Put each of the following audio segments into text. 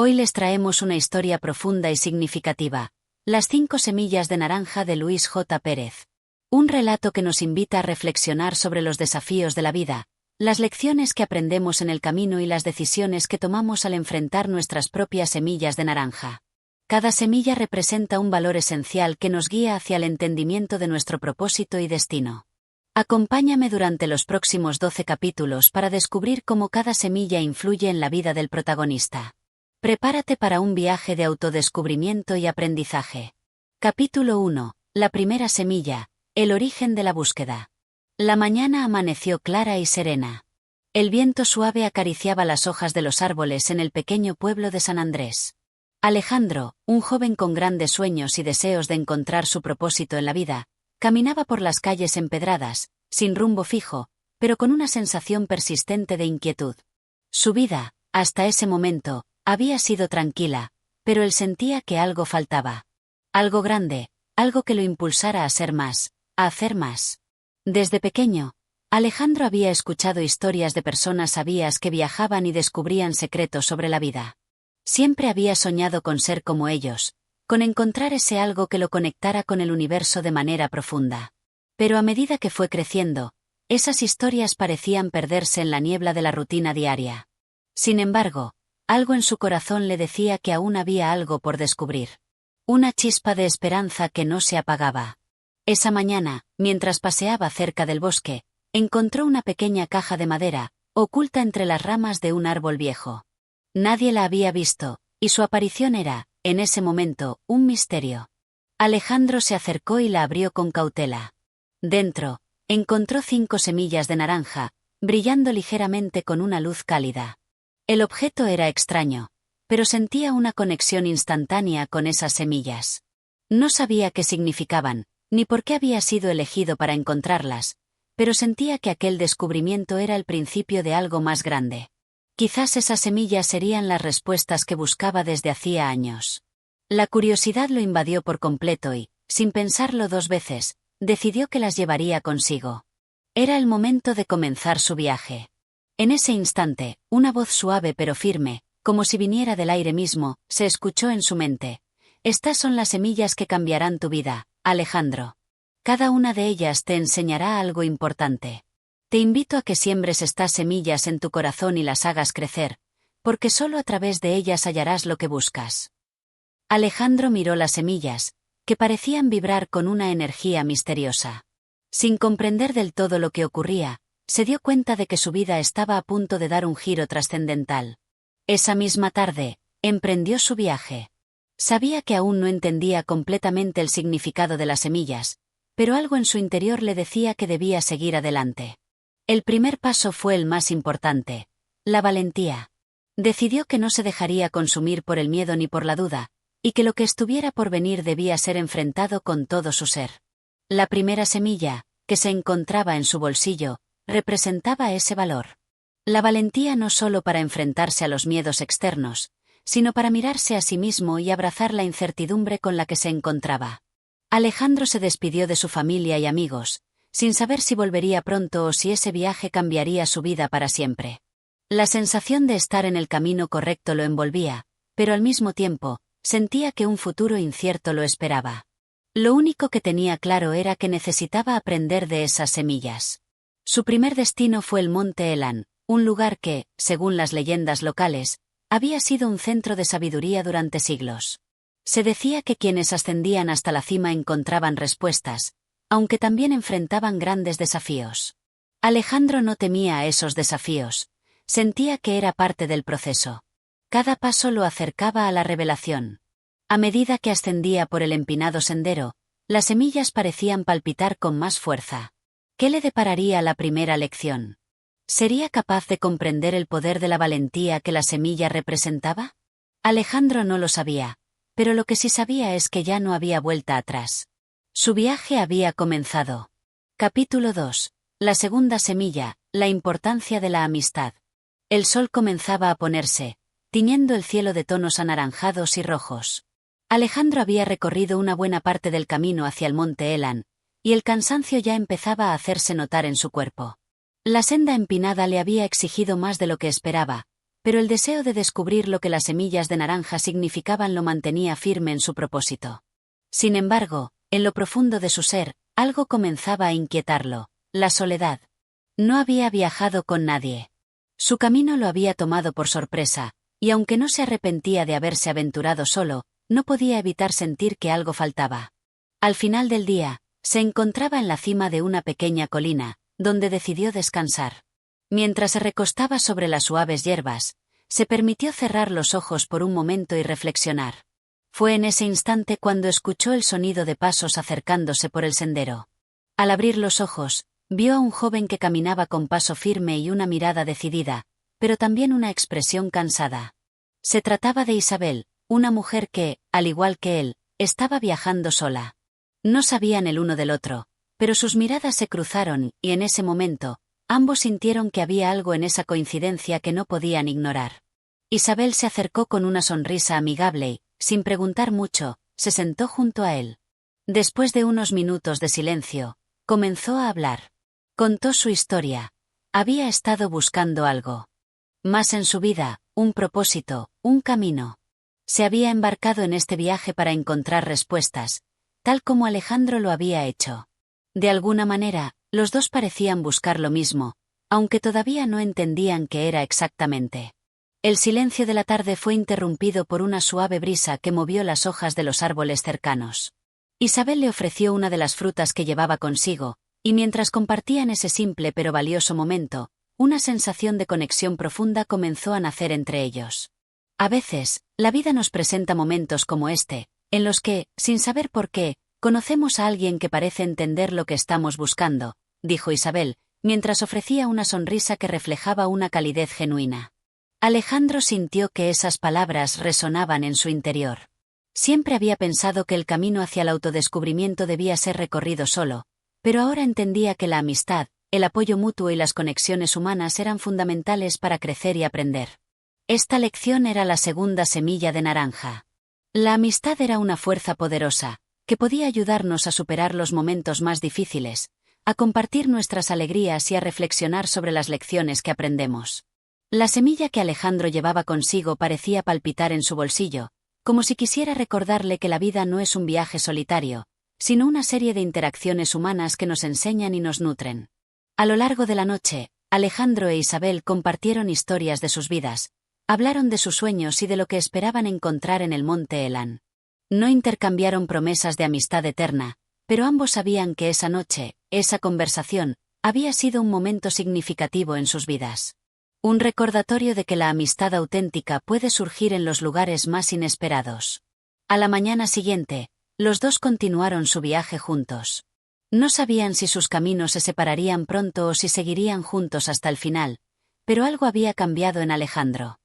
Hoy les traemos una historia profunda y significativa, Las 5 semillas de naranja de Luis J. Pérez. Un relato que nos invita a reflexionar sobre los desafíos de la vida, las lecciones que aprendemos en el camino y las decisiones que tomamos al enfrentar nuestras propias semillas de naranja. Cada semilla representa un valor esencial que nos guía hacia el entendimiento de nuestro propósito y destino. Acompáñame durante los próximos 12 capítulos para descubrir cómo cada semilla influye en la vida del protagonista. Prepárate para un viaje de autodescubrimiento y aprendizaje. Capítulo 1. La primera semilla, el origen de la búsqueda. La mañana amaneció clara y serena. El viento suave acariciaba las hojas de los árboles en el pequeño pueblo de San Andrés. Alejandro, un joven con grandes sueños y deseos de encontrar su propósito en la vida, caminaba por las calles empedradas, sin rumbo fijo, pero con una sensación persistente de inquietud. Su vida, hasta ese momento, había sido tranquila, pero él sentía que algo faltaba. Algo grande, algo que lo impulsara a ser más, a hacer más. Desde pequeño, Alejandro había escuchado historias de personas sabias que viajaban y descubrían secretos sobre la vida. Siempre había soñado con ser como ellos, con encontrar ese algo que lo conectara con el universo de manera profunda. Pero a medida que fue creciendo, esas historias parecían perderse en la niebla de la rutina diaria. Sin embargo, algo en su corazón le decía que aún había algo por descubrir. Una chispa de esperanza que no se apagaba. Esa mañana, mientras paseaba cerca del bosque, encontró una pequeña caja de madera, oculta entre las ramas de un árbol viejo. Nadie la había visto, y su aparición era, en ese momento, un misterio. Alejandro se acercó y la abrió con cautela. Dentro, encontró 5 semillas de naranja, brillando ligeramente con una luz cálida. El objeto era extraño, pero sentía una conexión instantánea con esas semillas. No sabía qué significaban, ni por qué había sido elegido para encontrarlas, pero sentía que aquel descubrimiento era el principio de algo más grande. Quizás esas semillas serían las respuestas que buscaba desde hacía años. La curiosidad lo invadió por completo y, sin pensarlo 2 veces, decidió que las llevaría consigo. Era el momento de comenzar su viaje. En ese instante, una voz suave pero firme, como si viniera del aire mismo, se escuchó en su mente. Estas son las semillas que cambiarán tu vida, Alejandro. Cada una de ellas te enseñará algo importante. Te invito a que siembres estas semillas en tu corazón y las hagas crecer, porque solo a través de ellas hallarás lo que buscas. Alejandro miró las semillas, que parecían vibrar con una energía misteriosa. Sin comprender del todo lo que ocurría, se dio cuenta de que su vida estaba a punto de dar un giro trascendental. Esa misma tarde, emprendió su viaje. Sabía que aún no entendía completamente el significado de las semillas, pero algo en su interior le decía que debía seguir adelante. El primer paso fue el más importante, la valentía. Decidió que no se dejaría consumir por el miedo ni por la duda, y que lo que estuviera por venir debía ser enfrentado con todo su ser. La primera semilla, que se encontraba en su bolsillo, representaba ese valor. La valentía no solo para enfrentarse a los miedos externos, sino para mirarse a sí mismo y abrazar la incertidumbre con la que se encontraba. Alejandro se despidió de su familia y amigos, sin saber si volvería pronto o si ese viaje cambiaría su vida para siempre. La sensación de estar en el camino correcto lo envolvía, pero al mismo tiempo, sentía que un futuro incierto lo esperaba. Lo único que tenía claro era que necesitaba aprender de esas semillas. Su primer destino fue el Monte Elan, un lugar que, según las leyendas locales, había sido un centro de sabiduría durante siglos. Se decía que quienes ascendían hasta la cima encontraban respuestas, aunque también enfrentaban grandes desafíos. Alejandro no temía a esos desafíos, sentía que era parte del proceso. Cada paso lo acercaba a la revelación. A medida que ascendía por el empinado sendero, las semillas parecían palpitar con más fuerza. ¿Qué le depararía la primera lección? ¿Sería capaz de comprender el poder de la valentía que la semilla representaba? Alejandro no lo sabía, pero lo que sí sabía es que ya no había vuelta atrás. Su viaje había comenzado. Capítulo 2. La segunda semilla, la importancia de la amistad. El sol comenzaba a ponerse, tiñendo el cielo de tonos anaranjados y rojos. Alejandro había recorrido una buena parte del camino hacia el monte Elan, y el cansancio ya empezaba a hacerse notar en su cuerpo. La senda empinada le había exigido más de lo que esperaba, pero el deseo de descubrir lo que las semillas de naranja significaban lo mantenía firme en su propósito. Sin embargo, en lo profundo de su ser, algo comenzaba a inquietarlo: la soledad. No había viajado con nadie. Su camino lo había tomado por sorpresa, y aunque no se arrepentía de haberse aventurado solo, no podía evitar sentir que algo faltaba. Al final del día, se encontraba en la cima de una pequeña colina, donde decidió descansar. Mientras se recostaba sobre las suaves hierbas, se permitió cerrar los ojos por un momento y reflexionar. Fue en ese instante cuando escuchó el sonido de pasos acercándose por el sendero. Al abrir los ojos, vio a un joven que caminaba con paso firme y una mirada decidida, pero también una expresión cansada. Se trataba de Isabel, una mujer que, al igual que él, estaba viajando sola. No sabían el uno del otro, pero sus miradas se cruzaron y en ese momento, ambos sintieron que había algo en esa coincidencia que no podían ignorar. Isabel se acercó con una sonrisa amigable y, sin preguntar mucho, se sentó junto a él. Después de unos minutos de silencio, comenzó a hablar. Contó su historia. Había estado buscando algo más en su vida, un propósito, un camino. Se había embarcado en este viaje para encontrar respuestas, tal como Alejandro lo había hecho. De alguna manera, los dos parecían buscar lo mismo, aunque todavía no entendían qué era exactamente. El silencio de la tarde fue interrumpido por una suave brisa que movió las hojas de los árboles cercanos. Isabel le ofreció una de las frutas que llevaba consigo, y mientras compartían ese simple pero valioso momento, una sensación de conexión profunda comenzó a nacer entre ellos. A veces, la vida nos presenta momentos como este, en los que, sin saber por qué, conocemos a alguien que parece entender lo que estamos buscando, dijo Isabel, mientras ofrecía una sonrisa que reflejaba una calidez genuina. Alejandro sintió que esas palabras resonaban en su interior. Siempre había pensado que el camino hacia el autodescubrimiento debía ser recorrido solo, pero ahora entendía que la amistad, el apoyo mutuo y las conexiones humanas eran fundamentales para crecer y aprender. Esta lección era la segunda semilla de naranja. La amistad era una fuerza poderosa, que podía ayudarnos a superar los momentos más difíciles, a compartir nuestras alegrías y a reflexionar sobre las lecciones que aprendemos. La semilla que Alejandro llevaba consigo parecía palpitar en su bolsillo, como si quisiera recordarle que la vida no es un viaje solitario, sino una serie de interacciones humanas que nos enseñan y nos nutren. A lo largo de la noche, Alejandro e Isabel compartieron historias de sus vidas, hablaron de sus sueños y de lo que esperaban encontrar en el monte Elan. No intercambiaron promesas de amistad eterna, pero ambos sabían que esa noche, esa conversación, había sido un momento significativo en sus vidas. Un recordatorio de que la amistad auténtica puede surgir en los lugares más inesperados. A la mañana siguiente, los dos continuaron su viaje juntos. No sabían si sus caminos se separarían pronto o si seguirían juntos hasta el final, pero algo había cambiado en Alejandro.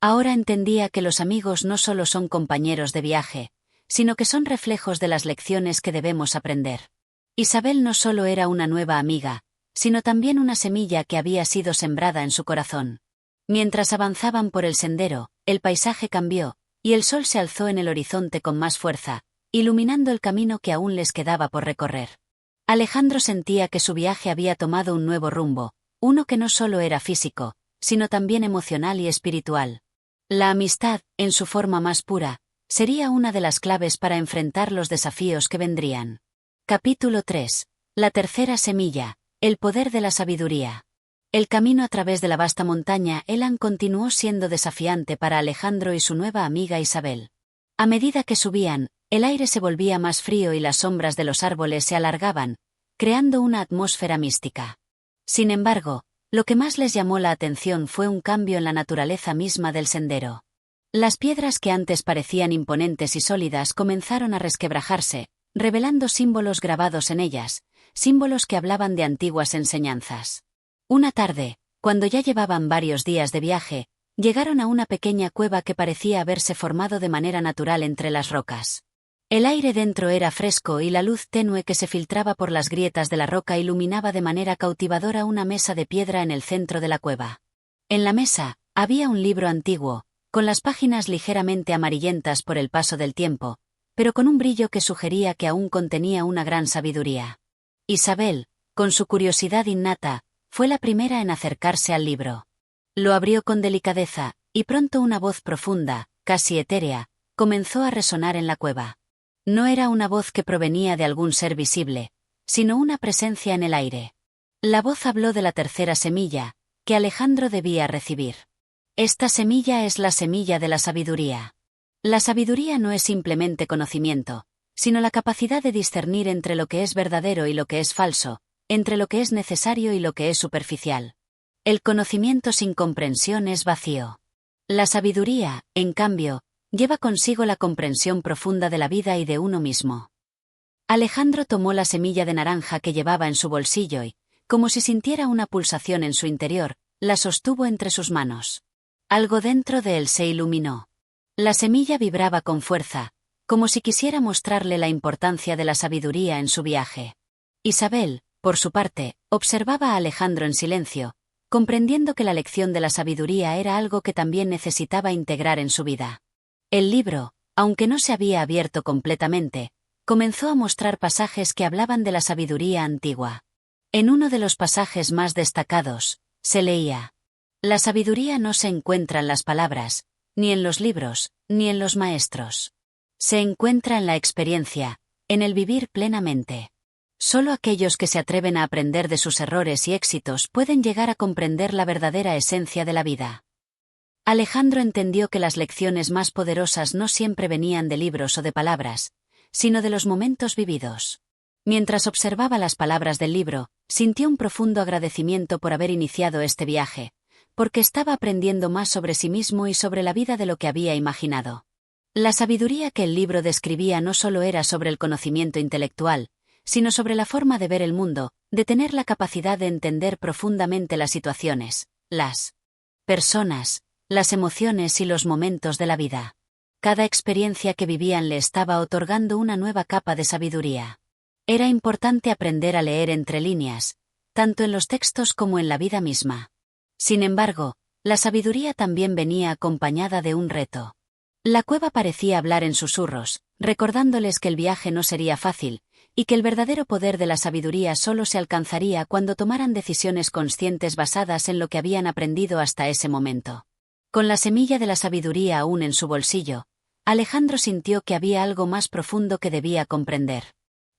Ahora entendía que los amigos no solo son compañeros de viaje, sino que son reflejos de las lecciones que debemos aprender. Isabel no solo era una nueva amiga, sino también una semilla que había sido sembrada en su corazón. Mientras avanzaban por el sendero, el paisaje cambió, y el sol se alzó en el horizonte con más fuerza, iluminando el camino que aún les quedaba por recorrer. Alejandro sentía que su viaje había tomado un nuevo rumbo, uno que no solo era físico, sino también emocional y espiritual. La amistad, en su forma más pura, sería una de las claves para enfrentar los desafíos que vendrían. Capítulo 3. La tercera semilla, el poder de la sabiduría. El camino a través de la vasta montaña Elan continuó siendo desafiante para Alejandro y su nueva amiga Isabel. A medida que subían, el aire se volvía más frío y las sombras de los árboles se alargaban, creando una atmósfera mística. Sin embargo, lo que más les llamó la atención fue un cambio en la naturaleza misma del sendero. Las piedras que antes parecían imponentes y sólidas comenzaron a resquebrajarse, revelando símbolos grabados en ellas, símbolos que hablaban de antiguas enseñanzas. Una tarde, cuando ya llevaban varios días de viaje, llegaron a una pequeña cueva que parecía haberse formado de manera natural entre las rocas. El aire dentro era fresco y la luz tenue que se filtraba por las grietas de la roca iluminaba de manera cautivadora una mesa de piedra en el centro de la cueva. En la mesa, había un libro antiguo, con las páginas ligeramente amarillentas por el paso del tiempo, pero con un brillo que sugería que aún contenía una gran sabiduría. Isabel, con su curiosidad innata, fue la primera en acercarse al libro. Lo abrió con delicadeza, Y pronto una voz profunda, casi etérea, comenzó a resonar en la cueva. No era una voz que provenía de algún ser visible, sino una presencia en el aire. La voz habló de la tercera semilla, que Alejandro debía recibir. Esta semilla es la semilla de la sabiduría. La sabiduría no es simplemente conocimiento, sino la capacidad de discernir entre lo que es verdadero y lo que es falso, entre lo que es necesario y lo que es superficial. El conocimiento sin comprensión es vacío. La sabiduría, en cambio, lleva consigo la comprensión profunda de la vida y de uno mismo. Alejandro tomó la semilla de naranja que llevaba en su bolsillo y, como si sintiera una pulsación en su interior, la sostuvo entre sus manos. Algo dentro de él se iluminó. La semilla vibraba con fuerza, como si quisiera mostrarle la importancia de la sabiduría en su viaje. Isabel, por su parte, observaba a Alejandro en silencio, comprendiendo que la lección de la sabiduría era algo que también necesitaba integrar en su vida. El libro, aunque no se había abierto completamente, comenzó a mostrar pasajes que hablaban de la sabiduría antigua. En uno de los pasajes más destacados, se leía: la sabiduría no se encuentra en las palabras, ni en los libros, ni en los maestros. Se encuentra en la experiencia, en el vivir plenamente. Solo aquellos que se atreven a aprender de sus errores y éxitos pueden llegar a comprender la verdadera esencia de la vida. Alejandro entendió que las lecciones más poderosas no siempre venían de libros o de palabras, sino de los momentos vividos. Mientras observaba las palabras del libro, sintió un profundo agradecimiento por haber iniciado este viaje, porque estaba aprendiendo más sobre sí mismo y sobre la vida de lo que había imaginado. La sabiduría que el libro describía no solo era sobre el conocimiento intelectual, sino sobre la forma de ver el mundo, de tener la capacidad de entender profundamente las situaciones, las personas, las emociones y los momentos de la vida. Cada experiencia que vivían le estaba otorgando una nueva capa de sabiduría. Era importante aprender a leer entre líneas, tanto en los textos como en la vida misma. Sin embargo, la sabiduría también venía acompañada de un reto. La cueva parecía hablar en susurros, recordándoles que el viaje no sería fácil, y que el verdadero poder de la sabiduría solo se alcanzaría cuando tomaran decisiones conscientes basadas en lo que habían aprendido hasta ese momento. Con la semilla de la sabiduría aún en su bolsillo, Alejandro sintió que había algo más profundo que debía comprender.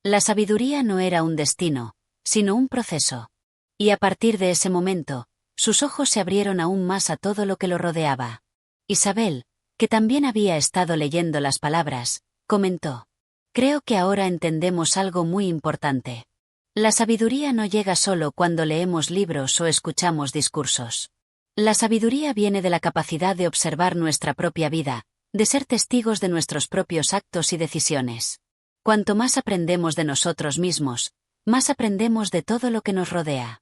La sabiduría no era un destino, sino un proceso. Y a partir de ese momento, sus ojos se abrieron aún más a todo lo que lo rodeaba. Isabel, que también había estado leyendo las palabras, comentó: creo que ahora entendemos algo muy importante. La sabiduría no llega solo cuando leemos libros o escuchamos discursos. La sabiduría viene de la capacidad de observar nuestra propia vida, de ser testigos de nuestros propios actos y decisiones. Cuanto más aprendemos de nosotros mismos, más aprendemos de todo lo que nos rodea.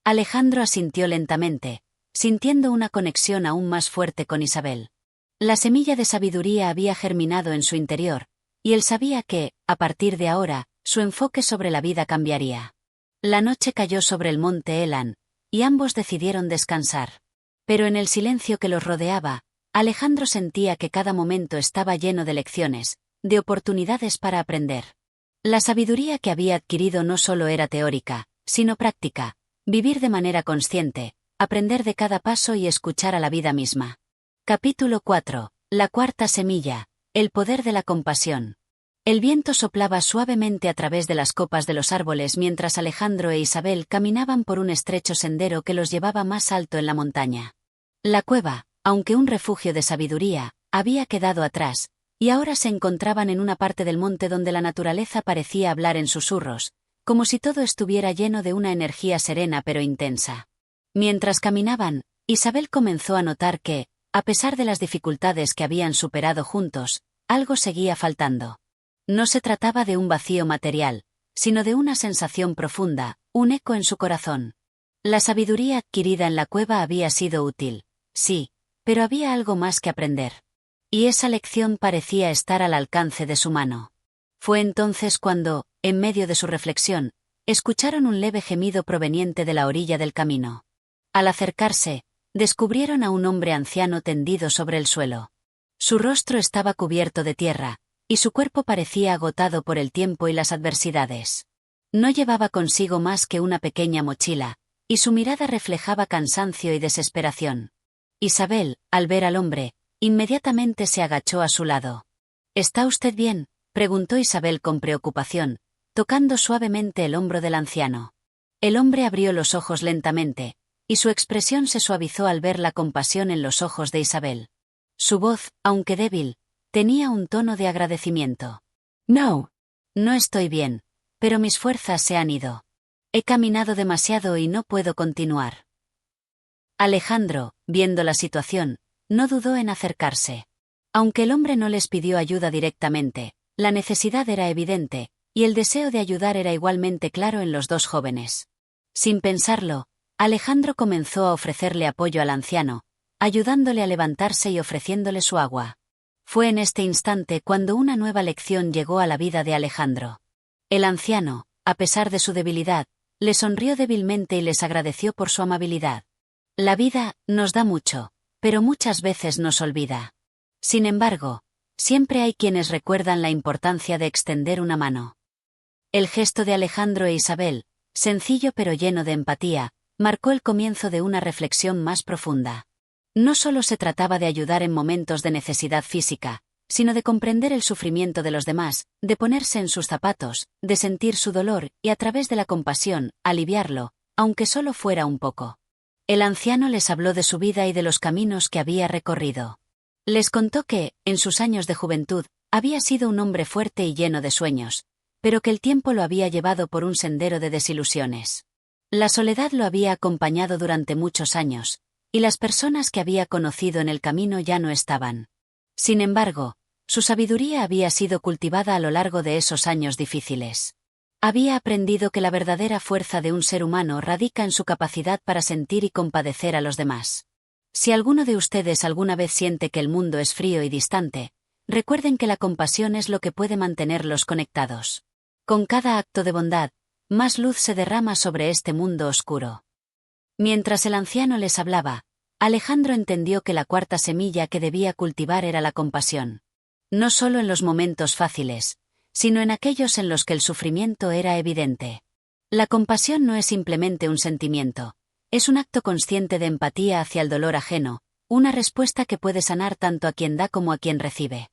Alejandro asintió lentamente, sintiendo una conexión aún más fuerte con Isabel. La semilla de sabiduría había germinado en su interior, y él sabía que, a partir de ahora, su enfoque sobre la vida cambiaría. La noche cayó sobre el monte Elan, y ambos decidieron descansar. Pero en el silencio que los rodeaba, Alejandro sentía que cada momento estaba lleno de lecciones, de oportunidades para aprender. La sabiduría que había adquirido no solo era teórica, sino práctica: vivir de manera consciente, aprender de cada paso y escuchar a la vida misma. Capítulo 4. La cuarta semilla, el poder de la compasión. El viento soplaba suavemente a través de las copas de los árboles mientras Alejandro e Isabel caminaban por un estrecho sendero que los llevaba más alto en la montaña. La cueva, aunque un refugio de sabiduría, había quedado atrás, y ahora se encontraban en una parte del monte donde la naturaleza parecía hablar en susurros, como si todo estuviera lleno de una energía serena pero intensa. Mientras caminaban, Isabel comenzó a notar que, a pesar de las dificultades que habían superado juntos, algo seguía faltando. No se trataba de un vacío material, sino de una sensación profunda, un eco en su corazón. La sabiduría adquirida en la cueva había sido útil, sí, pero había algo más que aprender. Y esa lección parecía estar al alcance de su mano. Fue entonces cuando, en medio de su reflexión, escucharon un leve gemido proveniente de la orilla del camino. Al acercarse, descubrieron a un hombre anciano tendido sobre el suelo. Su rostro estaba cubierto de tierra, y su cuerpo parecía agotado por el tiempo y las adversidades. No llevaba consigo más que una pequeña mochila, y su mirada reflejaba cansancio y desesperación. Isabel, al ver al hombre, inmediatamente se agachó a su lado. ¿Está usted bien?, preguntó Isabel con preocupación, tocando suavemente el hombro del anciano. El hombre abrió los ojos lentamente, y su expresión se suavizó al ver la compasión en los ojos de Isabel. Su voz, aunque débil, tenía un tono de agradecimiento. No. No estoy bien, pero mis fuerzas se han ido. He caminado demasiado y no puedo continuar. Alejandro, viendo la situación, no dudó en acercarse. Aunque el hombre no les pidió ayuda directamente, la necesidad era evidente, y el deseo de ayudar era igualmente claro en los dos jóvenes. Sin pensarlo, Alejandro comenzó a ofrecerle apoyo al anciano, ayudándole a levantarse y ofreciéndole su agua. Fue en este instante cuando una nueva lección llegó a la vida de Alejandro. El anciano, a pesar de su debilidad, le sonrió débilmente y les agradeció por su amabilidad. La vida nos da mucho, pero muchas veces nos olvida. Sin embargo, siempre hay quienes recuerdan la importancia de extender una mano. El gesto de Alejandro e Isabel, sencillo pero lleno de empatía, marcó el comienzo de una reflexión más profunda. No solo se trataba de ayudar en momentos de necesidad física, sino de comprender el sufrimiento de los demás, de ponerse en sus zapatos, de sentir su dolor y a través de la compasión, aliviarlo, aunque solo fuera un poco. El anciano les habló de su vida y de los caminos que había recorrido. Les contó que, en sus años de juventud, había sido un hombre fuerte y lleno de sueños, pero que el tiempo lo había llevado por un sendero de desilusiones. La soledad lo había acompañado durante muchos años, y las personas que había conocido en el camino ya no estaban. Sin embargo, su sabiduría había sido cultivada a lo largo de esos años difíciles. Había aprendido que la verdadera fuerza de un ser humano radica en su capacidad para sentir y compadecer a los demás. Si alguno de ustedes alguna vez siente que el mundo es frío y distante, recuerden que la compasión es lo que puede mantenerlos conectados. Con cada acto de bondad, más luz se derrama sobre este mundo oscuro. Mientras el anciano les hablaba, Alejandro entendió que la cuarta semilla que debía cultivar era la compasión. No solo en los momentos fáciles, sino en aquellos en los que el sufrimiento era evidente. La compasión no es simplemente un sentimiento, es un acto consciente de empatía hacia el dolor ajeno, una respuesta que puede sanar tanto a quien da como a quien recibe.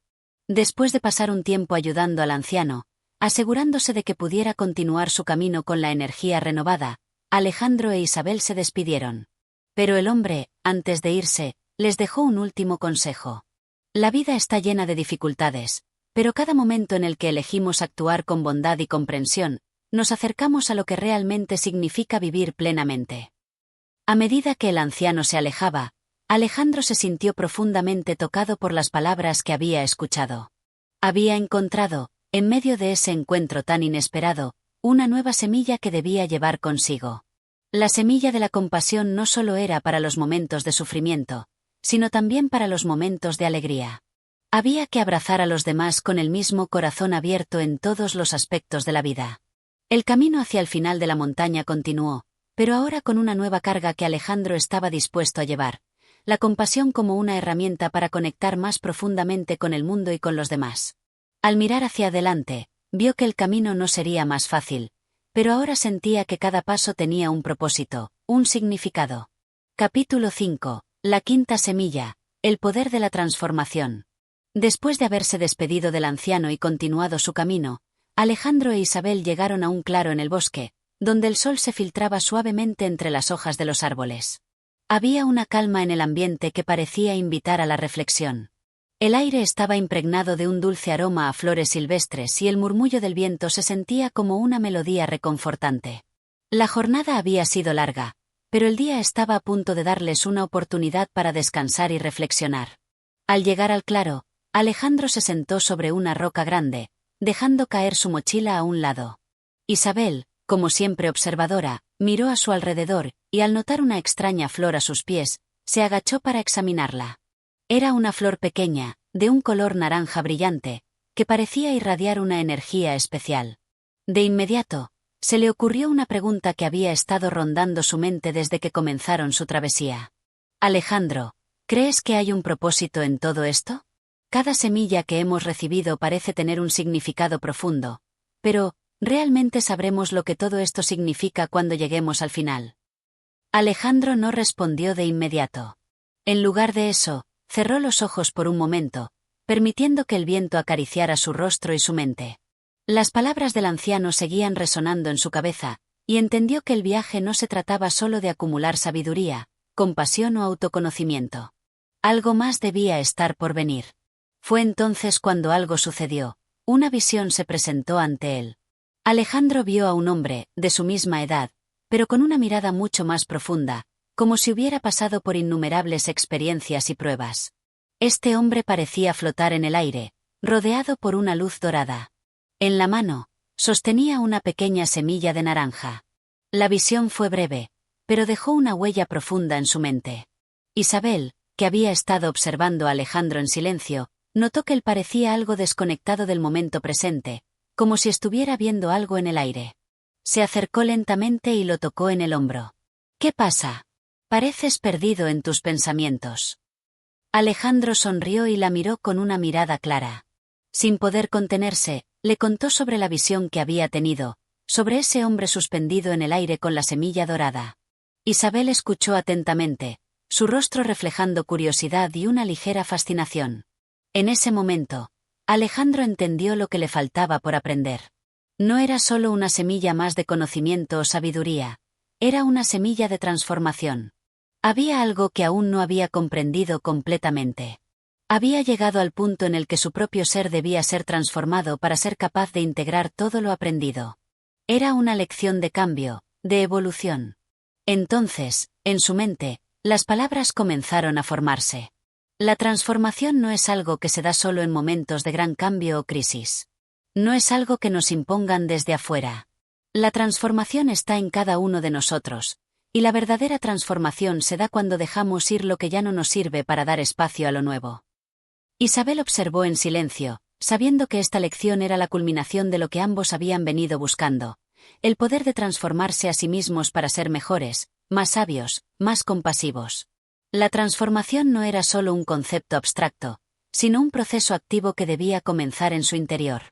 Después de pasar un tiempo ayudando al anciano, asegurándose de que pudiera continuar su camino con la energía renovada, Alejandro e Isabel se despidieron. Pero el hombre, antes de irse, les dejó un último consejo. La vida está llena de dificultades, pero cada momento en el que elegimos actuar con bondad y comprensión, nos acercamos a lo que realmente significa vivir plenamente. A medida que el anciano se alejaba, Alejandro se sintió profundamente tocado por las palabras que había escuchado. Había encontrado, en medio de ese encuentro tan inesperado, una nueva semilla que debía llevar consigo. La semilla de la compasión no solo era para los momentos de sufrimiento, sino también para los momentos de alegría. Había que abrazar a los demás con el mismo corazón abierto en todos los aspectos de la vida. El camino hacia el final de la montaña continuó, pero ahora con una nueva carga que Alejandro estaba dispuesto a llevar, la compasión como una herramienta para conectar más profundamente con el mundo y con los demás. Al mirar hacia adelante, vio que el camino no sería más fácil, pero ahora sentía que cada paso tenía un propósito, un significado. Capítulo 5. La quinta semilla, el poder de la transformación. Después de haberse despedido del anciano y continuado su camino, Alejandro e Isabel llegaron a un claro en el bosque, donde el sol se filtraba suavemente entre las hojas de los árboles. Había una calma en el ambiente que parecía invitar a la reflexión. El aire estaba impregnado de un dulce aroma a flores silvestres y el murmullo del viento se sentía como una melodía reconfortante. La jornada había sido larga, pero el día estaba a punto de darles una oportunidad para descansar y reflexionar. Al llegar al claro, Alejandro se sentó sobre una roca grande, dejando caer su mochila a un lado. Isabel, como siempre observadora, miró a su alrededor, y al notar una extraña flor a sus pies, se agachó para examinarla. Era una flor pequeña, de un color naranja brillante, que parecía irradiar una energía especial. De inmediato, se le ocurrió una pregunta que había estado rondando su mente desde que comenzaron su travesía. Alejandro, ¿crees que hay un propósito en todo esto? Cada semilla que hemos recibido parece tener un significado profundo, pero, ¿realmente sabremos lo que todo esto significa cuando lleguemos al final? Alejandro no respondió de inmediato. En lugar de eso, cerró los ojos por un momento, permitiendo que el viento acariciara su rostro y su mente. Las palabras del anciano seguían resonando en su cabeza, y entendió que el viaje no se trataba solo de acumular sabiduría, compasión o autoconocimiento. Algo más debía estar por venir. Fue entonces cuando algo sucedió. Una visión se presentó ante él. Alejandro vio a un hombre, de su misma edad, pero con una mirada mucho más profunda, como si hubiera pasado por innumerables experiencias y pruebas. Este hombre parecía flotar en el aire, rodeado por una luz dorada. En la mano, sostenía una pequeña semilla de naranja. La visión fue breve, pero dejó una huella profunda en su mente. Isabel, que había estado observando a Alejandro en silencio, notó que él parecía algo desconectado del momento presente, como si estuviera viendo algo en el aire. Se acercó lentamente y lo tocó en el hombro. «¿Qué pasa? Pareces perdido en tus pensamientos». Alejandro sonrió y la miró con una mirada clara. Sin poder contenerse, le contó sobre la visión que había tenido, sobre ese hombre suspendido en el aire con la semilla dorada. Isabel escuchó atentamente, su rostro reflejando curiosidad y una ligera fascinación. En ese momento, Alejandro entendió lo que le faltaba por aprender. No era solo una semilla más de conocimiento o sabiduría, era una semilla de transformación. Había algo que aún no había comprendido completamente. Había llegado al punto en el que su propio ser debía ser transformado para ser capaz de integrar todo lo aprendido. Era una lección de cambio, de evolución. Entonces, en su mente, las palabras comenzaron a formarse. La transformación no es algo que se da solo en momentos de gran cambio o crisis. No es algo que nos impongan desde afuera. La transformación está en cada uno de nosotros, y la verdadera transformación se da cuando dejamos ir lo que ya no nos sirve para dar espacio a lo nuevo. Isabel observó en silencio, sabiendo que esta lección era la culminación de lo que ambos habían venido buscando, el poder de transformarse a sí mismos para ser mejores, más sabios, más compasivos. La transformación no era solo un concepto abstracto, sino un proceso activo que debía comenzar en su interior.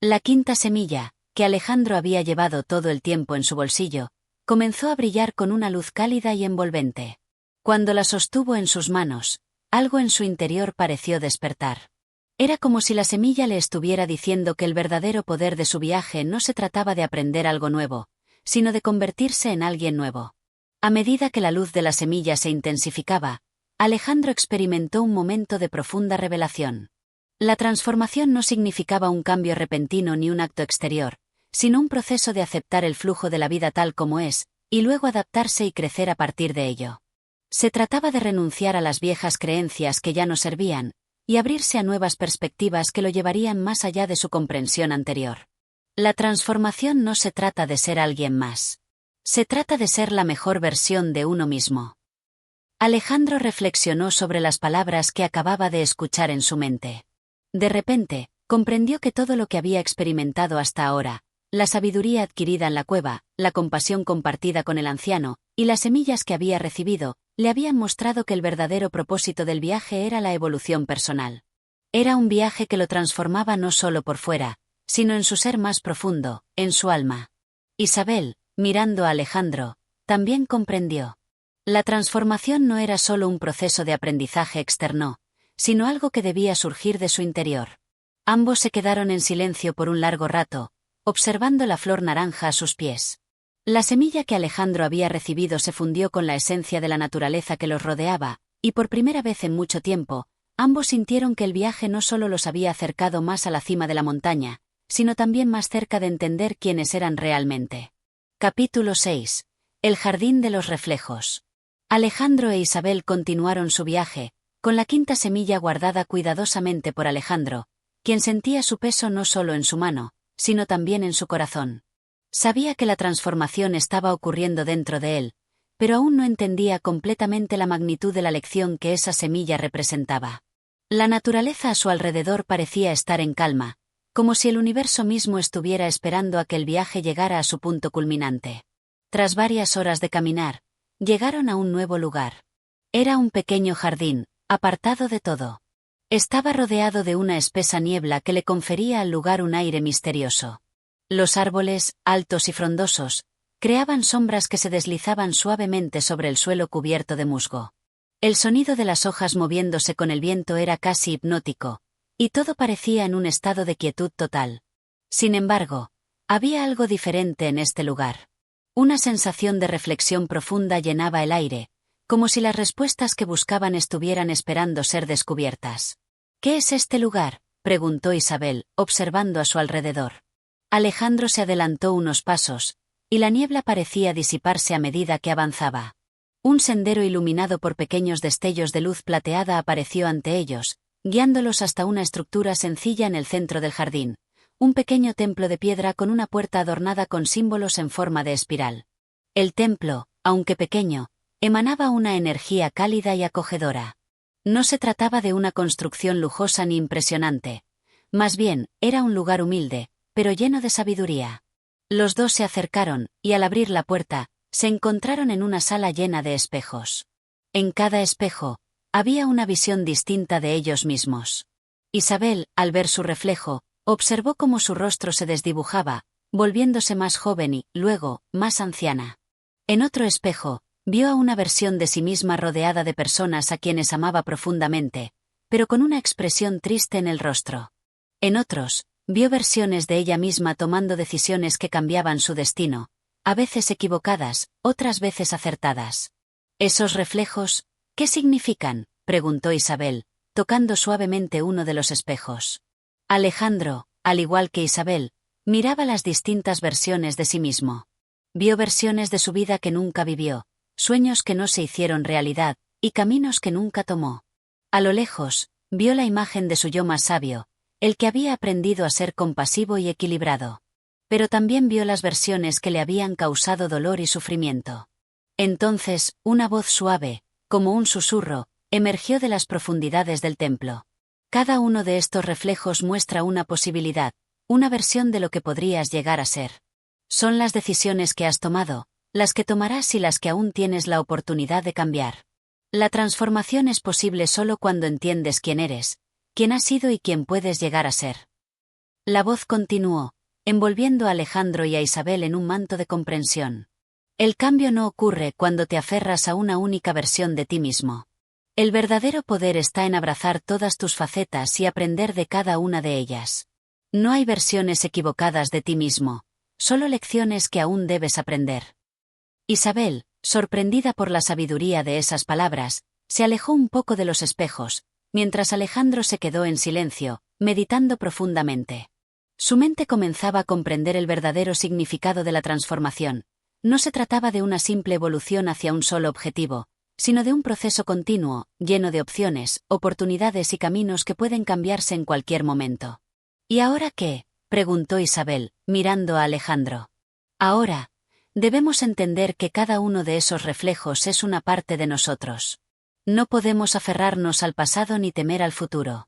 La quinta semilla, que Alejandro había llevado todo el tiempo en su bolsillo, comenzó a brillar con una luz cálida y envolvente. Cuando la sostuvo en sus manos, algo en su interior pareció despertar. Era como si la semilla le estuviera diciendo que el verdadero poder de su viaje no se trataba de aprender algo nuevo, sino de convertirse en alguien nuevo. A medida que la luz de la semilla se intensificaba, Alejandro experimentó un momento de profunda revelación. La transformación no significaba un cambio repentino ni un acto exterior, sino un proceso de aceptar el flujo de la vida tal como es, y luego adaptarse y crecer a partir de ello. Se trataba de renunciar a las viejas creencias que ya no servían, y abrirse a nuevas perspectivas que lo llevarían más allá de su comprensión anterior. La transformación no se trata de ser alguien más. Se trata de ser la mejor versión de uno mismo. Alejandro reflexionó sobre las palabras que acababa de escuchar en su mente. De repente, comprendió que todo lo que había experimentado hasta ahora, la sabiduría adquirida en la cueva, la compasión compartida con el anciano, y las semillas que había recibido, le habían mostrado que el verdadero propósito del viaje era la evolución personal. Era un viaje que lo transformaba no solo por fuera, sino en su ser más profundo, en su alma. Isabel, mirando a Alejandro, también comprendió. La transformación no era solo un proceso de aprendizaje externo, sino algo que debía surgir de su interior. Ambos se quedaron en silencio por un largo rato, observando la flor naranja a sus pies. La semilla que Alejandro había recibido se fundió con la esencia de la naturaleza que los rodeaba, y por primera vez en mucho tiempo, ambos sintieron que el viaje no solo los había acercado más a la cima de la montaña, sino también más cerca de entender quiénes eran realmente. Capítulo 6. El jardín de los reflejos. Alejandro e Isabel continuaron su viaje, con la quinta semilla guardada cuidadosamente por Alejandro, quien sentía su peso no solo en su mano, sino también en su corazón. Sabía que la transformación estaba ocurriendo dentro de él, pero aún no entendía completamente la magnitud de la lección que esa semilla representaba. La naturaleza a su alrededor parecía estar en calma, como si el universo mismo estuviera esperando a que el viaje llegara a su punto culminante. Tras varias horas de caminar, llegaron a un nuevo lugar. Era un pequeño jardín, apartado de todo. Estaba rodeado de una espesa niebla que le confería al lugar un aire misterioso. Los árboles, altos y frondosos, creaban sombras que se deslizaban suavemente sobre el suelo cubierto de musgo. El sonido de las hojas moviéndose con el viento era casi hipnótico, y todo parecía en un estado de quietud total. Sin embargo, había algo diferente en este lugar. Una sensación de reflexión profunda llenaba el aire, como si las respuestas que buscaban estuvieran esperando ser descubiertas. ¿Qué es este lugar?, preguntó Isabel, observando a su alrededor. Alejandro se adelantó unos pasos, y la niebla parecía disiparse a medida que avanzaba. Un sendero iluminado por pequeños destellos de luz plateada apareció ante ellos, guiándolos hasta una estructura sencilla en el centro del jardín, un pequeño templo de piedra con una puerta adornada con símbolos en forma de espiral. El templo, aunque pequeño, emanaba una energía cálida y acogedora. No se trataba de una construcción lujosa ni impresionante. Más bien, era un lugar humilde, pero lleno de sabiduría. Los dos se acercaron, y al abrir la puerta, se encontraron en una sala llena de espejos. En cada espejo, había una visión distinta de ellos mismos. Isabel, al ver su reflejo, observó cómo su rostro se desdibujaba, volviéndose más joven y, luego, más anciana. En otro espejo, vio a una versión de sí misma rodeada de personas a quienes amaba profundamente, pero con una expresión triste en el rostro. En otros, vio versiones de ella misma tomando decisiones que cambiaban su destino, a veces equivocadas, otras veces acertadas. ¿Esos reflejos, qué significan?, preguntó Isabel, tocando suavemente uno de los espejos. Alejandro, al igual que Isabel, miraba las distintas versiones de sí mismo. Vio versiones de su vida que nunca vivió, sueños que no se hicieron realidad, y caminos que nunca tomó. A lo lejos, vio la imagen de su yo más sabio, el que había aprendido a ser compasivo y equilibrado. Pero también vio las versiones que le habían causado dolor y sufrimiento. Entonces, una voz suave, como un susurro, emergió de las profundidades del templo. Cada uno de estos reflejos muestra una posibilidad, una versión de lo que podrías llegar a ser. Son las decisiones que has tomado, las que tomarás y las que aún tienes la oportunidad de cambiar. La transformación es posible solo cuando entiendes quién eres, quién has sido y quién puedes llegar a ser. La voz continuó, envolviendo a Alejandro y a Isabel en un manto de comprensión. El cambio no ocurre cuando te aferras a una única versión de ti mismo. El verdadero poder está en abrazar todas tus facetas y aprender de cada una de ellas. No hay versiones equivocadas de ti mismo, solo lecciones que aún debes aprender. Isabel, sorprendida por la sabiduría de esas palabras, se alejó un poco de los espejos, mientras Alejandro se quedó en silencio, meditando profundamente. Su mente comenzaba a comprender el verdadero significado de la transformación. No se trataba de una simple evolución hacia un solo objetivo, sino de un proceso continuo, lleno de opciones, oportunidades y caminos que pueden cambiarse en cualquier momento. ¿Y ahora qué?, preguntó Isabel, mirando a Alejandro. Ahora, debemos entender que cada uno de esos reflejos es una parte de nosotros. No podemos aferrarnos al pasado ni temer al futuro.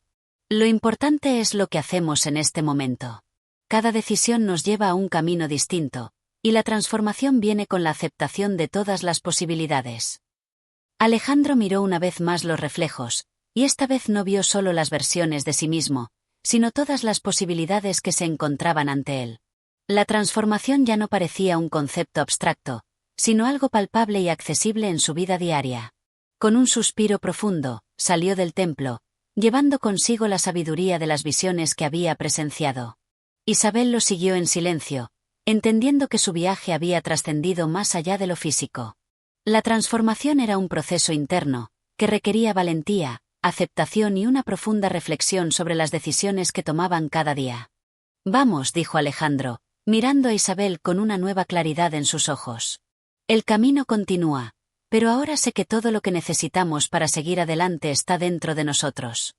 Lo importante es lo que hacemos en este momento. Cada decisión nos lleva a un camino distinto, y la transformación viene con la aceptación de todas las posibilidades. Alejandro miró una vez más los reflejos, y esta vez no vio solo las versiones de sí mismo, sino todas las posibilidades que se encontraban ante él. La transformación ya no parecía un concepto abstracto, sino algo palpable y accesible en su vida diaria. Con un suspiro profundo, salió del templo, llevando consigo la sabiduría de las visiones que había presenciado. Isabel lo siguió en silencio, entendiendo que su viaje había trascendido más allá de lo físico. La transformación era un proceso interno, que requería valentía, aceptación y una profunda reflexión sobre las decisiones que tomaban cada día. «Vamos», dijo Alejandro, mirando a Isabel con una nueva claridad en sus ojos. «El camino continúa, pero ahora sé que todo lo que necesitamos para seguir adelante está dentro de nosotros».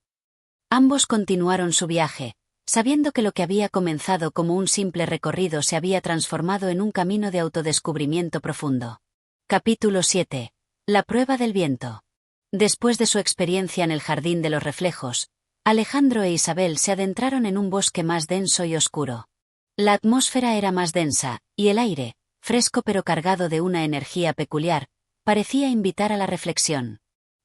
Ambos continuaron su viaje, sabiendo que lo que había comenzado como un simple recorrido se había transformado en un camino de autodescubrimiento profundo. Capítulo 7. La prueba del viento. Después de su experiencia en el Jardín de los Reflejos, Alejandro e Isabel se adentraron en un bosque más denso y oscuro. La atmósfera era más densa, y el aire, fresco pero cargado de una energía peculiar, parecía invitar a la reflexión.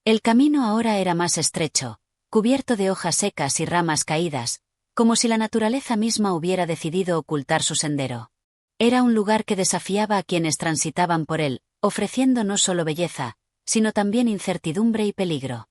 El camino ahora era más estrecho, cubierto de hojas secas y ramas caídas, como si la naturaleza misma hubiera decidido ocultar su sendero. Era un lugar que desafiaba a quienes transitaban por él, ofreciendo no solo belleza, sino también incertidumbre y peligro.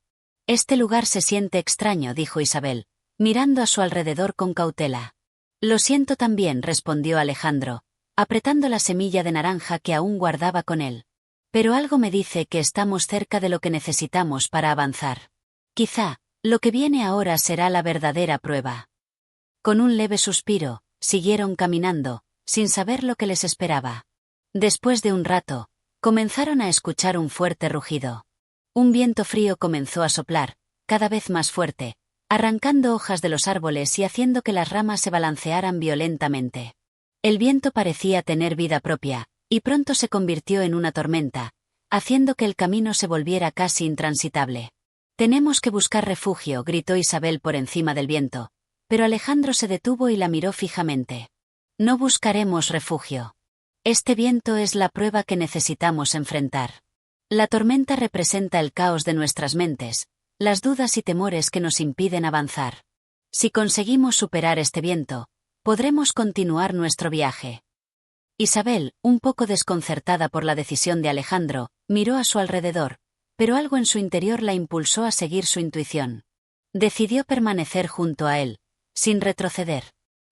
Este lugar se siente extraño, dijo Isabel, mirando a su alrededor con cautela. Lo siento también, respondió Alejandro, apretando la semilla de naranja que aún guardaba con él. Pero algo me dice que estamos cerca de lo que necesitamos para avanzar. Quizá, lo que viene ahora será la verdadera prueba. Con un leve suspiro, siguieron caminando, sin saber lo que les esperaba. Después de un rato, comenzaron a escuchar un fuerte rugido. Un viento frío comenzó a soplar, cada vez más fuerte, arrancando hojas de los árboles y haciendo que las ramas se balancearan violentamente. El viento parecía tener vida propia, y pronto se convirtió en una tormenta, haciendo que el camino se volviera casi intransitable. «Tenemos que buscar refugio», gritó Isabel por encima del viento, pero Alejandro se detuvo y la miró fijamente. «No buscaremos refugio. Este viento es la prueba que necesitamos enfrentar. La tormenta representa el caos de nuestras mentes, las dudas y temores que nos impiden avanzar. Si conseguimos superar este viento, podremos continuar nuestro viaje». Isabel, un poco desconcertada por la decisión de Alejandro, miró a su alrededor, pero algo en su interior la impulsó a seguir su intuición. Decidió permanecer junto a él, sin retroceder.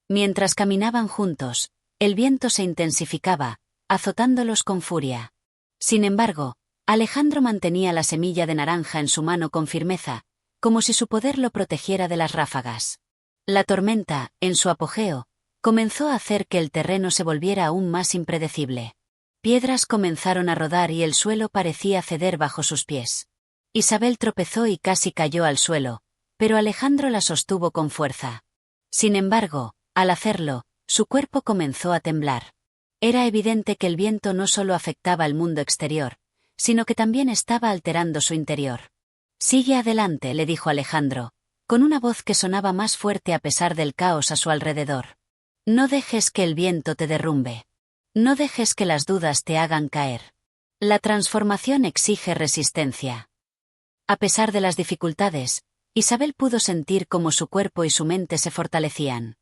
Mientras caminaban juntos, el viento se intensificaba, azotándolos con furia. Sin embargo, Alejandro mantenía la semilla de naranja en su mano con firmeza, como si su poder lo protegiera de las ráfagas. La tormenta, en su apogeo, comenzó a hacer que el terreno se volviera aún más impredecible. Piedras comenzaron a rodar y el suelo parecía ceder bajo sus pies. Isabel tropezó y casi cayó al suelo, pero Alejandro la sostuvo con fuerza. Sin embargo, al hacerlo, su cuerpo comenzó a temblar. Era evidente que el viento no solo afectaba al mundo exterior, sino que también estaba alterando su interior. «Sigue adelante», le dijo Alejandro, con una voz que sonaba más fuerte a pesar del caos a su alrededor. «No dejes que el viento te derrumbe. No dejes que las dudas te hagan caer. La transformación exige resistencia». A pesar de las dificultades, Isabel pudo sentir cómo su cuerpo y su mente se fortalecían.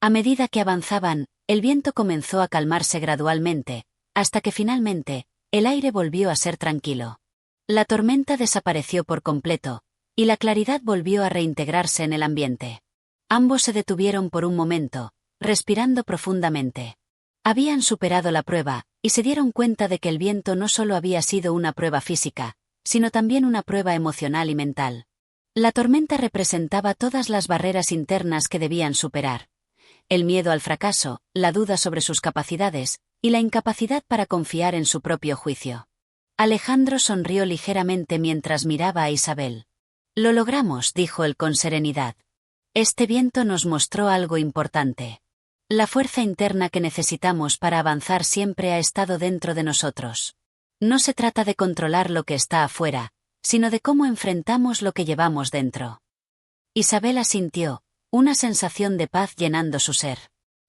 A medida que avanzaban, el viento comenzó a calmarse gradualmente, hasta que finalmente, el aire volvió a ser tranquilo. La tormenta desapareció por completo, y la claridad volvió a reintegrarse en el ambiente. Ambos se detuvieron por un momento, respirando profundamente. Habían superado la prueba, y se dieron cuenta de que el viento no solo había sido una prueba física, sino también una prueba emocional y mental. La tormenta representaba todas las barreras internas que debían superar. El miedo al fracaso, la duda sobre sus capacidades, y la incapacidad para confiar en su propio juicio. Alejandro sonrió ligeramente mientras miraba a Isabel. «Lo logramos», dijo él con serenidad. «Este viento nos mostró algo importante. La fuerza interna que necesitamos para avanzar siempre ha estado dentro de nosotros. No se trata de controlar lo que está afuera, sino de cómo enfrentamos lo que llevamos dentro». Isabel asintió, una sensación de paz llenando su ser.